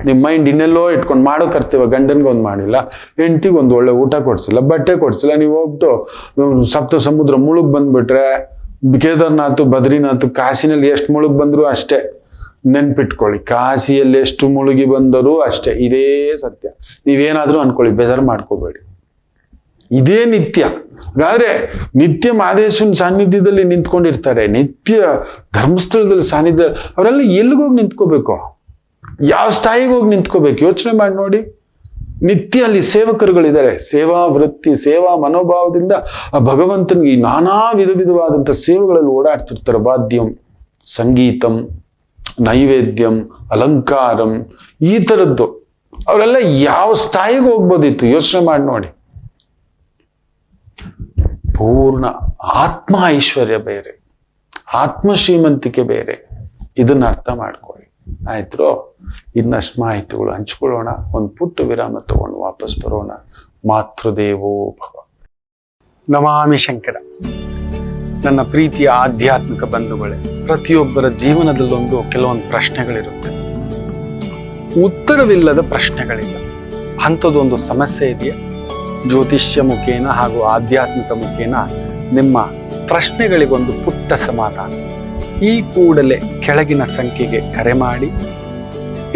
ನಿಮ್ ಮೈಂಡ್ ಇನ್ನೆಲ್ಲೋ ಇಟ್ಕೊಂಡು ಮಾಡೋ ಕರ್ತೀವ. ಗಂಡನ್ಗೆ ಒಂದು ಮಾಡಿಲ್ಲ, ಹೆಂಡತಿಗೆ ಒಂದು ಒಳ್ಳೆ ಊಟ ಕೊಡ್ಸಿಲ್ಲ, ಬಟ್ಟೆ ಕೊಡ್ಸಿಲ್ಲ, ನೀವು ಹೋಗ್ಬಿಟ್ಟು ಸಪ್ತ ಸಮುದ್ರ ಮುಳುಗ್ ಬಂದ್ಬಿಟ್ರೆ, ಕೇದಾರ್ನಾಥ್, ಬದ್ರಿನಾಥ್, ಕಾಶಿನಲ್ಲಿ ಎಷ್ಟು ಮುಳುಗ್ ಬಂದ್ರು ಅಷ್ಟೇ. ನೆನ್ಪಿಟ್ಕೊಳ್ಳಿ, ಕಾಶಿಯಲ್ಲಿ ಎಷ್ಟು ಮುಳುಗಿ ಬಂದರೂ ಅಷ್ಟೇ. ಇದೇ ಸತ್ಯ. ನೀವೇನಾದ್ರೂ ಅನ್ಕೊಳ್ಳಿ, ಬೇಜಾರು ಮಾಡ್ಕೋಬೇಡಿ. ಇದೇ ನಿತ್ಯ. ಹಾಗಾದ್ರೆ ನಿತ್ಯ ಮಹದೇಶ್ವರನ ಸಾನ್ನಿಧ್ಯದಲ್ಲಿ ನಿಂತ್ಕೊಂಡಿರ್ತಾರೆ, ನಿತ್ಯ ಧರ್ಮಸ್ಥಳದಲ್ಲಿ ಸಾನ್ನಿಧ್ಯ, ಅವರೆಲ್ಲ ಎಲ್ಲಿಗೋಗಿ ನಿಂತ್ಕೋಬೇಕು, ಯಾವ ಸ್ಥಾಯಿಗೆ ಹೋಗಿ ನಿಂತ್ಕೋಬೇಕು ಯೋಚನೆ ಮಾಡಿ ನೋಡಿ. ನಿತ್ಯ ಅಲ್ಲಿ ಸೇವಕರುಗಳಿದ್ದಾರೆ, ಸೇವಾ ವೃತ್ತಿ, ಸೇವಾ ಮನೋಭಾವದಿಂದ ಆ ಭಗವಂತನಿಗೆ ನಾನಾ ವಿಧವಾದಂಥ ಸೇವೆಗಳಲ್ಲಿ ಓಡಾಡ್ತಿರ್ತಾರೆ. ವಾದ್ಯಂ, ಸಂಗೀತಂ, ನೈವೇದ್ಯಂ, ಅಲಂಕಾರಂ, ಈ ಥರದ್ದು. ಅವರೆಲ್ಲ ಯಾವ ಸ್ಥಾಯಿಗೆ ಹೋಗ್ಬೋದಿತ್ತು ಯೋಚನೆ ಮಾಡಿ ನೋಡಿ. ಪೂರ್ಣ ಆತ್ಮ ಐಶ್ವರ್ಯ ಬೇರೆ, ಆತ್ಮ ಶ್ರೀಮಂತಿಕೆ ಬೇರೆ. ಇದನ್ನ ಅರ್ಥ ಮಾಡ್ಕೊಳ್ಳಿ. ಆಯ್ತು, ಇನ್ನಷ್ಟು ಮಾಹಿತಿಗಳು ಹಂಚ್ಕೊಳ್ಳೋಣ. ಒಂದು ಪುಟ್ಟ ವಿರಾಮ ತಗೊಂಡು ವಾಪಸ್ ಬರೋಣ. ಮಾತೃದೇವೋ ಭವ. ನಮಾಮಿ ಶಂಕರ. ನನ್ನ ಪ್ರೀತಿಯ ಆಧ್ಯಾತ್ಮಿಕ ಬಂಧುಗಳೇ, ಪ್ರತಿಯೊಬ್ಬರ ಜೀವನದಲ್ಲೊಂದು ಕೆಲವೊಂದು ಪ್ರಶ್ನೆಗಳಿರುತ್ತೆ, ಉತ್ತರವಿಲ್ಲದ ಪ್ರಶ್ನೆಗಳಿಲ್ಲ. ಅಂಥದ್ದೊಂದು ಸಮಸ್ಯೆ ಇದೆಯಾ? ಜ್ಯೋತಿಷ್ಯ ಮುಖೇನ ಹಾಗೂ ಆಧ್ಯಾತ್ಮಿಕ ಮುಖೇನ ನಿಮ್ಮ ಪ್ರಶ್ನೆಗಳಿಗೊಂದು ಪುಟ್ಟ ಸಮಾಧಾನ. ಈ ಕೂಡಲೇ ಕೆಳಗಿನ ಸಂಖ್ಯೆಗೆ ಕರೆ ಮಾಡಿ,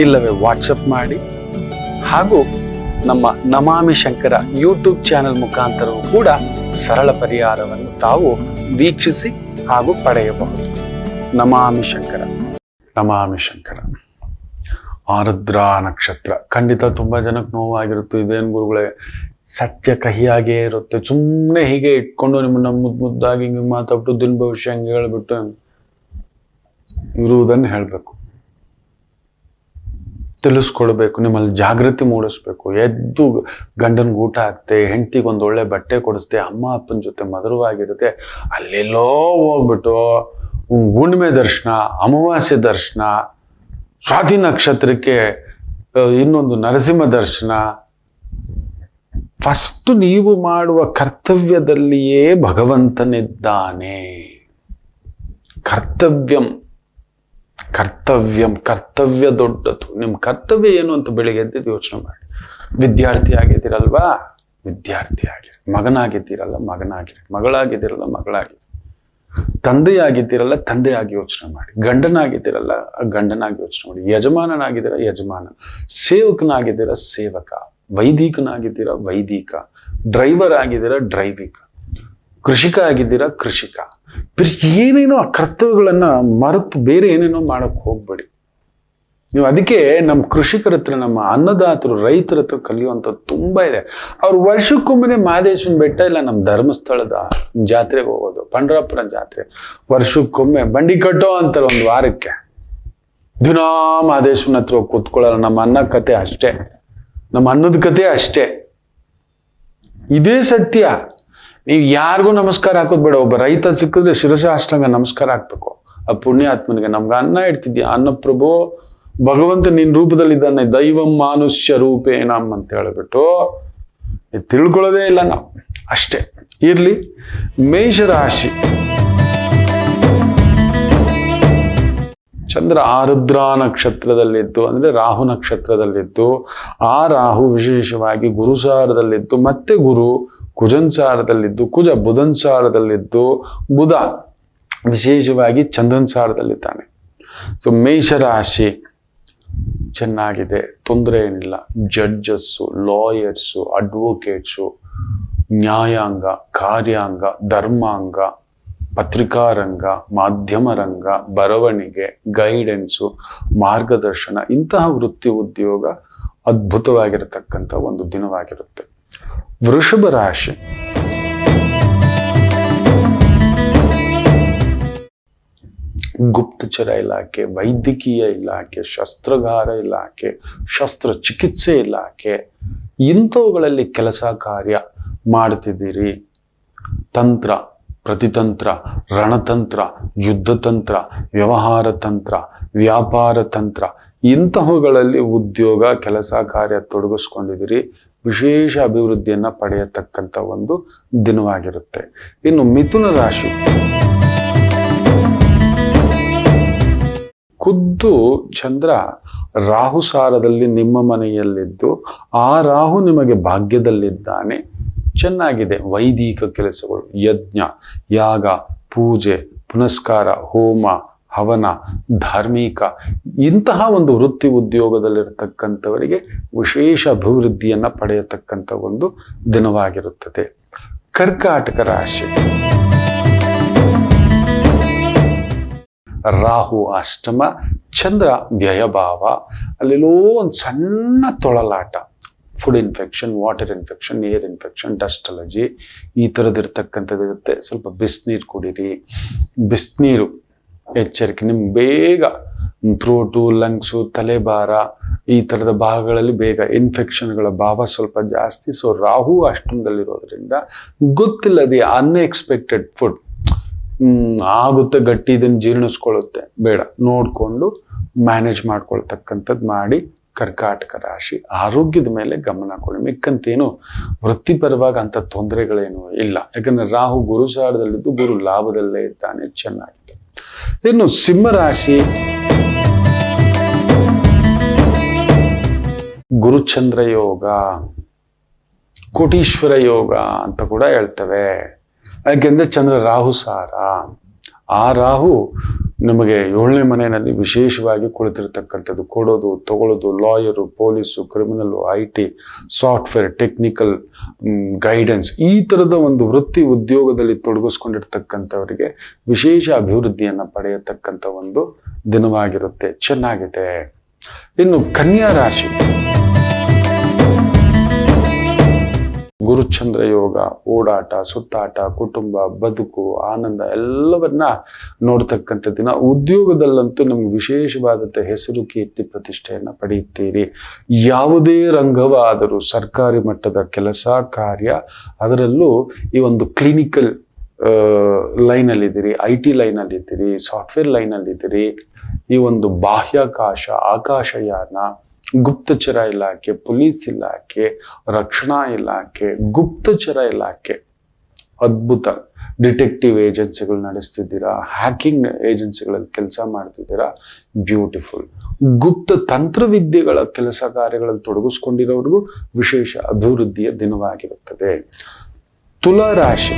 ಇಲ್ಲವೇ ವಾಟ್ಸಪ್ ಮಾಡಿ, ಹಾಗೂ ನಮ್ಮ ನಮಾಮಿ ಶಂಕರ ಯೂಟ್ಯೂಬ್ ಚಾನೆಲ್ ಮುಖಾಂತರವೂ ಕೂಡ ಸರಳ ಪರಿಹಾರವನ್ನು ತಾವು ವೀಕ್ಷಿಸಿ ಹಾಗೂ ಪಡೆಯಬಹುದು. ನಮಾಮಿ ಶಂಕರ. ನಮಾಮಿ ಶಂಕರ. ಆರುದ್ರ ನಕ್ಷತ್ರ ಖಂಡಿತ ತುಂಬಾ ಜನಕ್ಕೆ ನೋವಾಗಿರುತ್ತೆ. ಇದೇನು ಗುರುಗಳೇ, ಸತ್ಯ ಕಹಿಯಾಗೇ ಇರುತ್ತೆ. ಸುಮ್ಮನೆ ಹೀಗೆ ಇಟ್ಕೊಂಡು ನಿಮ್ಮನ್ನ ಮುದ್ದಾಗಿ ಹಿಂಗೆ ಮಾತಾಡ್ಬಿಟ್ಟು ದಿನ ಭವಿಷ್ಯ ಹಂಗೆ ಹೇಳ್ಬಿಟ್ಟು ಇರುವುದನ್ನು ಹೇಳಬೇಕು, ತಿಳಿಸ್ಕೊಡ್ಬೇಕು, ನಿಮ್ಮಲ್ಲಿ ಜಾಗೃತಿ ಮೂಡಿಸ್ಬೇಕು. ಎದ್ದು ಗಂಡನ್ಗೆ ಊಟ ಹಾಕ್ತೆ, ಹೆಂಡತಿಗೆ ಒಂದು ಒಳ್ಳೆ ಬಟ್ಟೆ ಕೊಡಿಸ್ತೆ, ಅಮ್ಮ ಅಪ್ಪನ ಜೊತೆ ಮಧುರವಾಗಿರುತ್ತೆ. ಅಲ್ಲೆಲ್ಲೋ ಹೋಗ್ಬಿಟ್ಟು ಹುಣ್ಣಿಮೆ ದರ್ಶನ, ಅಮಾವಾಸ್ಯೆ ದರ್ಶನ, ಸ್ವಾತಿ ನಕ್ಷತ್ರಕ್ಕೆ ಇನ್ನೊಂದು ನರಸಿಂಹ ದರ್ಶನ. ಫಸ್ಟ್ ನೀವು ಮಾಡುವ ಕರ್ತವ್ಯದಲ್ಲಿಯೇ ಭಗವಂತನಿದ್ದಾನೆ. ಕರ್ತವ್ಯ ದೊಡ್ಡದು. ನಿಮ್ಮ ಕರ್ತವ್ಯ ಏನು ಅಂತ ಬೆಳಿಗ್ಗೆ ಎದ್ದು ಯೋಚನೆ ಮಾಡಿ. ವಿದ್ಯಾರ್ಥಿ ಆಗಿದ್ದೀರಲ್ವಾ, ವಿದ್ಯಾರ್ಥಿ ಆಗಿರಿ. ಮಗನಾಗಿದ್ದೀರಲ್ಲ, ಮಗನಾಗಿರಿ. ಮಗಳಾಗಿದ್ದೀರಲ್ಲ, ಮಗಳಾಗಿರಿ. ತಂದೆಯಾಗಿದ್ದೀರಲ್ಲ, ತಂದೆಯಾಗಿ ಯೋಚನೆ ಮಾಡಿ. ಗಂಡನಾಗಿದ್ದೀರಲ್ಲ, ಗಂಡನಾಗಿ ಯೋಚನೆ ಮಾಡಿ. ಯಜಮಾನನಾಗಿದ್ದೀರ, ಯಜಮಾನ. ಸೇವಕನಾಗಿದ್ದೀರ, ಸೇವಕ. ವೈದಿಕನಾಗಿದ್ದೀರ, ವೈದಿಕ. ಡ್ರೈವರ್ ಆಗಿದ್ದೀರ, ಡ್ರೈವಿಕ. ಕೃಷಿಕ ಆಗಿದ್ದೀರ, ಕೃಷಿಕ. ಏನೇನೋ ಆ ಕರ್ತವ್ಯಗಳನ್ನ ಮರೆತು ಬೇರೆ ಏನೇನೋ ಮಾಡಕ್ ಹೋಗ್ಬೇಡಿ ನೀವು. ಅದಕ್ಕೆ ನಮ್ಮ ಕೃಷಿಕರ ಹತ್ರ, ನಮ್ಮ ಅನ್ನದಾತರು, ರೈತರ ಹತ್ರ ಕಲಿಯುವಂಥದ್ದು ತುಂಬಾ ಇದೆ. ಅವ್ರು ವರ್ಷಕ್ಕೊಮ್ಮೆ ಮಹದೇಶ್ವರನ ಬೆಟ್ಟ ಇಲ್ಲ ನಮ್ಮ ಧರ್ಮಸ್ಥಳದ ಜಾತ್ರೆಗೆ ಹೋಗೋದು, ಪಂಡ್ರಾಪುರ ಜಾತ್ರೆ ವರ್ಷಕ್ಕೊಮ್ಮೆ ಬಂಡಿ ಕಟ್ಟೋ ಅಂತಾರೆ ಒಂದು ವಾರಕ್ಕೆ. ದಿನಾ ಮಹದೇಶ್ವರನ ಹತ್ರ ಹೋಗಿ ಕೂತ್ಕೊಳ್ಳಲ್ಲ. ನಮ್ಮ ಅನ್ನ ಕತೆ ಅಷ್ಟೇ, ನಮ್ಮ ಅನ್ನದ ಕತೆ ಅಷ್ಟೇ. ಇದೇ ಸತ್ಯ. ನೀವು ಯಾರಿಗೂ ನಮಸ್ಕಾರ ಹಾಕೋದ್ ಬೇಡ. ಒಬ್ಬ ರೈತ ಸಿಕ್ಕಿದ್ರೆ ಶಿರಸಾಷ್ಟಾಂಗ ನಮಸ್ಕಾರ ಹಾಕ್ಬೇಕು ಆ ಪುಣ್ಯಾತ್ಮನಿಗೆ. ನಮ್ಗೆ ಅನ್ನ ಇಡ್ತಿದ್ಯಾ, ಅನ್ನಪ್ರಭು ಭಗವಂತ ನಿನ್ನ ರೂಪದಲ್ಲಿದ್ದಾನೆ, ದೈವಂ ಮಾನುಷ್ಯ ರೂಪೇಣಂ ಅಂತ ಹೇಳ್ಬಿಟ್ಟು ತಿಳ್ಕೊಳ್ಳೋದೇ ಇಲ್ಲ ನಾವು. ಅಷ್ಟೇ ಇರ್ಲಿ. ಮೇಷರಾಶಿ. ಚಂದ್ರ ಆರುದ್ರ ನಕ್ಷತ್ರದಲ್ಲಿದ್ದು, ಅಂದ್ರೆ ರಾಹು ನಕ್ಷತ್ರದಲ್ಲಿದ್ದು, ಆ ರಾಹು ವಿಶೇಷವಾಗಿ ಗುರುಸಾರದಲ್ಲಿದ್ದು, ಮತ್ತೆ ಗುರು ಕುಜನ್ ಸಾರದಲ್ಲಿದ್ದು, ಕುಜ ಬುಧನ್ ಸಾರದಲ್ಲಿದ್ದು, ಬುಧ ವಿಶೇಷವಾಗಿ ಚಂದ್ರನ್ ಸಾರದಲ್ಲಿದ್ದಾನೆ. ಸೊ ಮೇಷರಾಶಿ ಚೆನ್ನಾಗಿದೆ, ತೊಂದರೆ ಏನಿಲ್ಲ. ಜಡ್ಜಸ್ಸು, ಲಾಯರ್ಸು, ಅಡ್ವೊಕೇಟ್ಸು, ನ್ಯಾಯಾಂಗ, ಕಾರ್ಯಾಂಗ, ಧರ್ಮಾಂಗ, ಪತ್ರಿಕಾರಂಗ, ಮಾಧ್ಯಮ ರಂಗ, ಬರವಣಿಗೆ, ಗೈಡೆನ್ಸು, ಮಾರ್ಗದರ್ಶನ, ಇಂತಹ ವೃತ್ತಿ ಉದ್ಯೋಗ ಅದ್ಭುತವಾಗಿರತಕ್ಕಂಥ ಒಂದು ದಿನವಾಗಿರುತ್ತೆ. ವೃಷಭ ರಾಶಿ, ಗುಪ್ತಚರ ಇಲಾಖೆ, ವೈದ್ಯಕೀಯ ಇಲಾಖೆ, ಶಸ್ತ್ರಾಗಾರ ಇಲಾಖೆ, ಶಸ್ತ್ರಚಿಕಿತ್ಸೆ ಇಲಾಖೆ, ಇಂಥವುಗಳಲ್ಲಿ ಕೆಲಸ ಕಾರ್ಯ ಮಾಡ್ತಿದ್ದೀರಿ. ತಂತ್ರ, ಪ್ರತಿತಂತ್ರ, ರಣತಂತ್ರ, ಯುದ್ಧತಂತ್ರ, ವ್ಯವಹಾರ ತಂತ್ರ, ವ್ಯಾಪಾರ ತಂತ್ರ, ಇಂತಹವುಗಳಲ್ಲಿ ಉದ್ಯೋಗ ಕೆಲಸ ಕಾರ್ಯ ತೊಡಗಿಸ್ಕೊಂಡಿದ್ದೀರಿ. ವಿಶೇಷ ಅಭಿವೃದ್ಧಿಯನ್ನ ಪಡೆಯತಕ್ಕಂಥ ಒಂದು ದಿನವಾಗಿರುತ್ತೆ. ಇನ್ನು ಮಿಥುನ ರಾಶಿ, ಖುದ್ದು ಚಂದ್ರ ರಾಹು ಸಾರದಲ್ಲಿ ನಿಮ್ಮ ಮನೆಯಲ್ಲಿದ್ದು ಆ ರಾಹು ನಿಮಗೆ ಭಾಗ್ಯದಲ್ಲಿದ್ದಾನೆ. ಚೆನ್ನಾಗಿದೆ. ವೈದಿಕ ಕೆಲಸಗಳು, ಯಜ್ಞ, ಯಾಗ, ಪೂಜೆ, ಪುನಸ್ಕಾರ, ಹೋಮ, ಹವನ, ಧಾರ್ಮಿಕ, ಇಂತಹ ಒಂದು ವೃತ್ತಿ ಉದ್ಯೋಗದಲ್ಲಿರತಕ್ಕಂಥವರಿಗೆ ವಿಶೇಷ ಅಭಿವೃದ್ಧಿಯನ್ನ ಪಡೆಯತಕ್ಕಂಥ ಒಂದು ದಿನವಾಗಿರುತ್ತದೆ. ಕರ್ಕಾಟಕ ರಾಶಿ, ರಾಹು ಅಷ್ಟಮ, ಚಂದ್ರ ವ್ಯಯಭಾವ, ಅಲ್ಲೆಲ್ಲೋ ಒಂದು ಸಣ್ಣ ತೊಳಲಾಟ, food infection, water infection, air infection, dust allergy, ಈ ಥರದ್ದಿರ್ತಕ್ಕಂಥದ್ದು ಇರುತ್ತೆ. ಸ್ವಲ್ಪ ಬಿಸಿನೀರು ಕುಡೀರಿ. ಬಿಸಿನೀರು ಎಚ್ಚರಿಕೆ. ನಿಮ್ಗೆ ಬೇಗ ಥ್ರೋಟು, ಲಂಗ್ಸು, ತಲೆಭಾರ, ಈ ಥರದ ಭಾಗಗಳಲ್ಲಿ ಬೇಗ ಇನ್ಫೆಕ್ಷನ್ಗಳ ಭಾವ ಸ್ವಲ್ಪ ಜಾಸ್ತಿ. ಸೊ ರಾಹು ಅಷ್ಟಮದಲ್ಲಿರೋದ್ರಿಂದ ಗೊತ್ತಿಲ್ಲದೆ ಅನ್ಎಕ್ಸ್ಪೆಕ್ಟೆಡ್ ಫುಡ್ ಆಗುತ್ತೆ, ಗಟ್ಟಿ ಇದನ್ನು ಜೀರ್ಣಿಸ್ಕೊಳ್ಳುತ್ತೆ, ಬೇಡ, ನೋಡಿಕೊಂಡು ಮ್ಯಾನೇಜ್ ಮಾಡ್ಕೊಳ್ತಕ್ಕಂಥದ್ದು ಮಾಡಿ. ಕರ್ಕಾಟಕ ರಾಶಿ, ಆರೋಗ್ಯದ ಮೇಲೆ ಗಮನ ಕೊಡಿ. ಮಿಕ್ಕಂತೇನು ವೃತ್ತಿಪರವಾಗಿ ಅಂಥ ತೊಂದರೆಗಳೇನು ಇಲ್ಲ. ಯಾಕಂದ್ರೆ ರಾಹು ಗುರು ಸಾರದಲ್ಲಿದ್ದು ಗುರು ಲಾಭದಲ್ಲೇ ಇದ್ದಾನೆ, ಚೆನ್ನಾಗಿದೆ. ಇನ್ನು ಸಿಂಹರಾಶಿ, ಗುರುಚಂದ್ರ ಯೋಗ, ಕೋಟೀಶ್ವರ ಯೋಗ ಅಂತ ಕೂಡ ಹೇಳ್ತೇವೆ. ಯಾಕೆಂದ್ರೆ ಚಂದ್ರ ರಾಹು ಸಾರ. ಆ ರಾಹು ನಿಮಗೆ 7ನೇ ಮನೆಯಲ್ಲಿ ವಿಶೇಷವಾಗಿ ಕುಳಿತಿರ್ತಕ್ಕಂಥದ್ದು. ಕೊಡೋದು, ತಗೊಳ್ಳೋದು, lawyer, police, criminal, IT, software, technical, guidance, ಈ ಥರದ ಒಂದು ವೃತ್ತಿ ಉದ್ಯೋಗದಲ್ಲಿ ತೊಡಗಿಸ್ಕೊಂಡಿರ್ತಕ್ಕಂಥವರಿಗೆ ವಿಶೇಷ ಅಭಿವೃದ್ಧಿಯನ್ನು ಪಡೆಯತಕ್ಕಂಥ ಒಂದು ದಿನವಾಗಿರುತ್ತೆ. ಚೆನ್ನಾಗಿದೆ. ಇನ್ನು ಕನ್ಯಾ ರಾಶಿ, ಗುರುಚಂದ್ರ ಯೋಗ, ಓಡಾಟ, ಸುತ್ತಾಟ, ಕುಟುಂಬ, ಬದುಕು, ಆನಂದ ಎಲ್ಲವನ್ನ ನೋಡ್ತಕ್ಕಂಥ ದಿನ. ಉದ್ಯೋಗದಲ್ಲಂತೂ ನಿಮ್ಗೆ ವಿಶೇಷವಾದಂಥ ಹೆಸರು, ಕೀರ್ತಿ, ಪ್ರತಿಷ್ಠೆಯನ್ನು ಪಡೆಯುತ್ತೀರಿ. ಯಾವುದೇ ರಂಗವಾದರೂ, ಸರ್ಕಾರಿ ಮಟ್ಟದ ಕೆಲಸ ಕಾರ್ಯ, ಅದರಲ್ಲೂ ಈ ಒಂದು ಕ್ಲಿನಿಕಲ್ ಲೈನಲ್ಲಿದ್ದೀರಿ, IT ಲೈನಲ್ಲಿದ್ದೀರಿ, ಸಾಫ್ಟ್ವೇರ್ ಲೈನಲ್ಲಿದ್ದೀರಿ, ಈ ಒಂದು ಬಾಹ್ಯಾಕಾಶ, ಆಕಾಶಯಾನ, ಗುಪ್ತಚರ ಇಲಾಖೆ, ಪೊಲೀಸ್ ಇಲಾಖೆ, ರಕ್ಷಣಾ ಇಲಾಖೆ, ಗುಪ್ತಚರ ಇಲಾಖೆ, ಅದ್ಭುತ. ಡಿಟೆಕ್ಟಿವ್ ಏಜೆನ್ಸಿಗಳು ನಡೆಸ್ತಿದ್ದೀರಾ, ಹ್ಯಾಕಿಂಗ್ ಏಜೆನ್ಸಿಗಳಲ್ಲಿ ಕೆಲಸ ಮಾಡ್ತಿದ್ದೀರಾ, ಬ್ಯೂಟಿಫುಲ್. ಗುಪ್ತ ತಂತ್ರವಿದ್ಯೆಗಳ ಕೆಲಸ ಕಾರ್ಯಗಳಲ್ಲಿ ತೊಡಗಿಸ್ಕೊಂಡಿರೋರಿಗೂ ವಿಶೇಷ ಅಭಿವೃದ್ಧಿಯ ದಿನವಾಗಿರುತ್ತದೆ. ತುಲಾ ರಾಶಿ,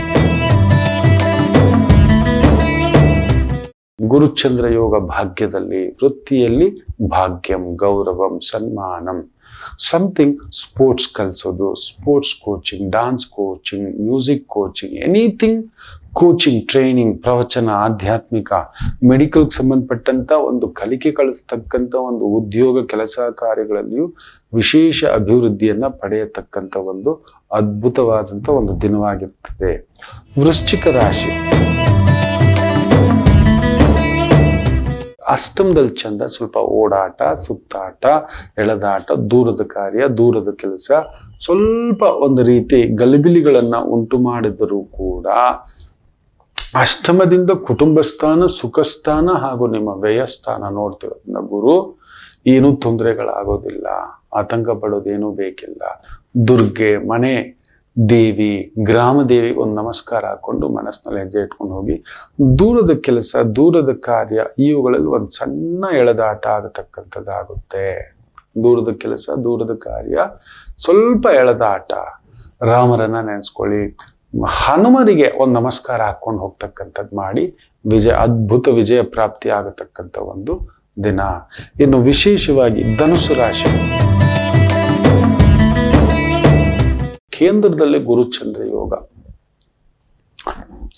ಗುರುಚಂದ್ರ ಯೋಗ ಭಾಗ್ಯದಲ್ಲಿ, ವೃತ್ತಿಯಲ್ಲಿ ಭಾಗ್ಯಂ, ಗೌರವಂ, ಸನ್ಮಾನಂ, ಸಮಥಿಂಗ್ ಸ್ಪೋರ್ಟ್ಸ್ ಕಲಿಸೋದು, sports coaching, dance coaching, music coaching, anything coaching, training, ಪ್ರವಚನ, ಆಧ್ಯಾತ್ಮಿಕ, ಮೆಡಿಕಲ್ಗೆ ಸಂಬಂಧಪಟ್ಟಂತ ಒಂದು ಕಲಿಕೆ ಕಳಿಸ್ತಕ್ಕಂಥ ಒಂದು ಉದ್ಯೋಗ ಕೆಲಸ ಕಾರ್ಯಗಳಲ್ಲಿಯೂ ವಿಶೇಷ ಅಭಿವೃದ್ಧಿಯನ್ನ ಪಡೆಯತಕ್ಕಂಥ ಒಂದು ಅದ್ಭುತವಾದಂಥ ಒಂದು ದಿನವಾಗಿರ್ತದೆ. ವೃಶ್ಚಿಕ ರಾಶಿ, ಅಷ್ಟಮದಲ್ಲಿ ಚಂದ್ರ ಸ್ವಲ್ಪ ಓಡಾಟ, ಸುತ್ತಾಟ, ಎಳೆದಾಟ, ದೂರದ ಕಾರ್ಯ, ದೂರದ ಕೆಲಸ, ಸ್ವಲ್ಪ ಒಂದು ರೀತಿ ಗಲಿಬಿಲಿಗಳನ್ನ ಉಂಟು ಮಾಡಿದರೂ ಕೂಡ ಅಷ್ಟಮದಿಂದ ಕುಟುಂಬ ಸ್ಥಾನ, ಸುಖ ಸ್ಥಾನ ಹಾಗೂ ನಿಮ್ಮ ವ್ಯಯಸ್ಥಾನ ನೋಡ್ತಿರೋದ್ರಿಂದ ಗುರು ಏನೂ ತೊಂದರೆಗಳಾಗೋದಿಲ್ಲ. ಆತಂಕ ಪಡೋದೇನೂ ಬೇಕಿಲ್ಲ. ದುರ್ಗೆ, ಮನೆ ದೇವಿ, ಗ್ರಾಮ ದೇವಿ ಒಂದು ನಮಸ್ಕಾರ ಹಾಕೊಂಡು ಮನಸ್ಸಿನಲ್ಲಿ ಹೆಜ್ಜೆ ಇಟ್ಕೊಂಡು ಹೋಗಿ. ದೂರದ ಕೆಲಸ, ದೂರದ ಕಾರ್ಯ, ಇವುಗಳಲ್ಲಿ ಒಂದು ಸಣ್ಣ ಎಳೆದಾಟ ಆಗತಕ್ಕಂಥದ್ದಾಗುತ್ತೆ. ದೂರದ ಕೆಲಸ, ದೂರದ ಕಾರ್ಯ, ಸ್ವಲ್ಪ ಎಳೆದಾಟ. ರಾಮರನ್ನ ನೆನೆಸ್ಕೊಳ್ಳಿ. ಹನುಮರಿಗೆ ಒಂದು ನಮಸ್ಕಾರ ಹಾಕೊಂಡು ಹೋಗ್ತಕ್ಕಂಥದ್ದು ಮಾಡಿ ಅದ್ಭುತ ವಿಜಯ ಪ್ರಾಪ್ತಿ ಆಗತಕ್ಕಂಥ ಒಂದು ದಿನ. ಇನ್ನು ವಿಶೇಷವಾಗಿ ಧನುಸು ರಾಶಿ, ಕೇಂದ್ರದಲ್ಲಿ ಗುರುಚಂದ್ರ ಯೋಗ,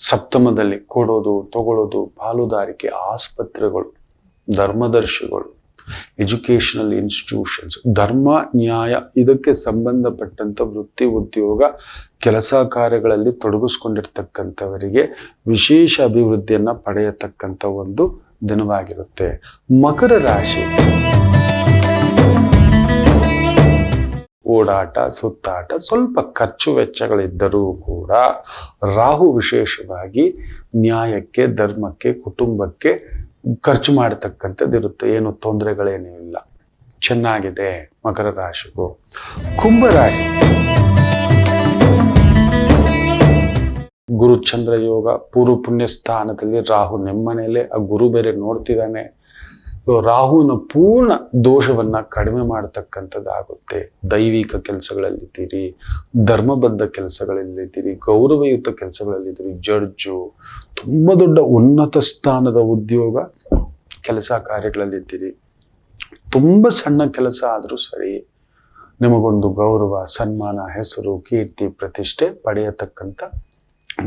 ಸಪ್ತಮದಲ್ಲಿ ಕೊಡೋದು ತಗೊಳ್ಳೋದು, ಪಾಲುದಾರಿಕೆ, ಆಸ್ಪತ್ರೆಗಳು, ಧರ್ಮದರ್ಶಿಗಳು, ಎಜುಕೇಶನಲ್ ಇನ್ಸ್ಟಿಟ್ಯೂಷನ್ಸ್, ಧರ್ಮ ನ್ಯಾಯ ಇದಕ್ಕೆ ಸಂಬಂಧಪಟ್ಟಂತ ವೃತ್ತಿ ಉದ್ಯೋಗ ಕೆಲಸ ಕಾರ್ಯಗಳಲ್ಲಿ ತೊಡಗಿಸ್ಕೊಂಡಿರ್ತಕ್ಕಂಥವರಿಗೆ ವಿಶೇಷ ಅಭಿವೃದ್ಧಿಯನ್ನ ಪಡೆಯತಕ್ಕಂಥ ಒಂದು ದಿನವಾಗಿರುತ್ತೆ. ಮಕರ ರಾಶಿ, ಓಡಾಟ ಸುತ್ತಾಟ, ಸ್ವಲ್ಪ ಖರ್ಚು ವೆಚ್ಚಗಳಿದ್ದರೂ ಕೂಡ ರಾಹು ವಿಶೇಷವಾಗಿ ನ್ಯಾಯಕ್ಕೆ, ಧರ್ಮಕ್ಕೆ, ಕುಟುಂಬಕ್ಕೆ ಖರ್ಚು ಮಾಡತಕ್ಕಂಥದ್ದು ಇರುತ್ತೆ. ಏನು ತೊಂದರೆಗಳೇನೂ ಇಲ್ಲ, ಚೆನ್ನಾಗಿದೆ ಮಕರ ರಾಶಿಗೂ. ಕುಂಭರಾಶಿ, ಗುರುಚಂದ್ರ ಯೋಗ, ಪೂರ್ವ ಪುಣ್ಯ ಸ್ಥಾನದಲ್ಲಿ ರಾಹು ನೆಮ್ಮನೆಯಲ್ಲೇ, ಆ ಗುರು ಬೇರೆ ನೋಡ್ತಿದ್ದಾನೆ. ರಾಹುನ ಪೂರ್ಣ ದೋಷವನ್ನ ಕಡಿಮೆ ಮಾಡತಕ್ಕಂಥದ್ದಾಗುತ್ತೆ. ದೈವಿಕ ಕೆಲಸಗಳಲ್ಲಿದ್ದೀರಿ, ಧರ್ಮಬದ್ಧ ಕೆಲಸಗಳಲ್ಲಿದ್ದೀರಿ, ಗೌರವಯುತ ಕೆಲಸಗಳಲ್ಲಿದ್ದೀರಿ, ಜಡ್ಜು, ತುಂಬ ದೊಡ್ಡ ಉನ್ನತ ಸ್ಥಾನದ ಉದ್ಯೋಗ ಕೆಲಸ ಕಾರ್ಯಗಳಲ್ಲಿದ್ದೀರಿ. ತುಂಬ ಸಣ್ಣ ಕೆಲಸ ಆದರೂ ಸರಿ, ನಿಮಗೊಂದು ಗೌರವ, ಸನ್ಮಾನ, ಹೆಸರು, ಕೀರ್ತಿ, ಪ್ರತಿಷ್ಠೆ ಪಡೆಯತಕ್ಕಂಥ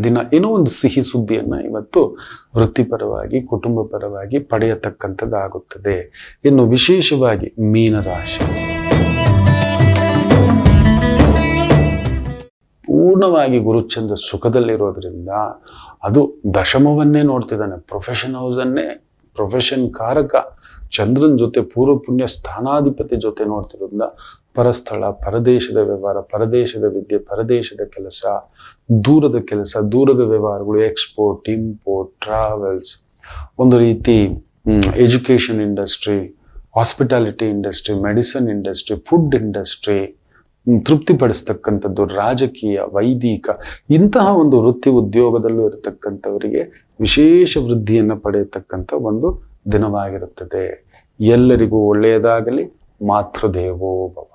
ದಿನ. ಏನೋ ಒಂದು ಸಿಹಿ ಸುದ್ದಿಯನ್ನ ಇವತ್ತು ವೃತ್ತಿಪರವಾಗಿ, ಕುಟುಂಬ ಪರವಾಗಿ ಪಡೆಯತಕ್ಕಂಥದ್ದಾಗುತ್ತದೆ. ಇನ್ನು ವಿಶೇಷವಾಗಿ ಮೀನರಾಶಿ, ಪೂರ್ಣವಾಗಿ ಗುರುಚಂದ್ರ ಸುಖದಲ್ಲಿರೋದ್ರಿಂದ ಅದು ದಶಮವನ್ನೇ ನೋಡ್ತಿದ್ದಾನೆ. ಪ್ರೊಫೆಷನ್ ಹೌಸನ್ನೇ, ಪ್ರೊಫೆಷನ್ ಕಾರಕ ಚಂದ್ರನ ಜೊತೆ ಪೂರ್ವ ಪುಣ್ಯ ಸ್ಥಾನಾಧಿಪತಿ ಜೊತೆ ನೋಡ್ತಿರೋದ್ರಿಂದ ಪರಸ್ಥಳ, ಪರದೇಶದ ವ್ಯವಹಾರ, ಪರದೇಶದ ವಿದ್ಯೆ, ಪರದೇಶದ ಕೆಲಸ, ದೂರದ ವ್ಯವಹಾರಗಳು, ಎಕ್ಸ್ಪೋರ್ಟ್, ಇಂಪೋರ್ಟ್, ಟ್ರಾವೆಲ್ಸ್, ಒಂದು ರೀತಿ education industry, hospitality industry, medicine industry, food industry, ತೃಪ್ತಿಪಡಿಸ್ತಕ್ಕಂಥದ್ದು, ರಾಜಕೀಯ, ವೈದಿಕ, ಇಂತಹ ಒಂದು ವೃತ್ತಿ ಉದ್ಯೋಗದಲ್ಲೂ ಇರತಕ್ಕಂಥವರಿಗೆ ವಿಶೇಷ ವೃದ್ಧಿಯನ್ನು ಪಡೆಯತಕ್ಕಂಥ ಒಂದು ದಿನವಾಗಿರುತ್ತದೆ. ಎಲ್ಲರಿಗೂ ಒಳ್ಳೆಯದಾಗಲಿ. ಮಾತೃದೇವೋ ಭವ.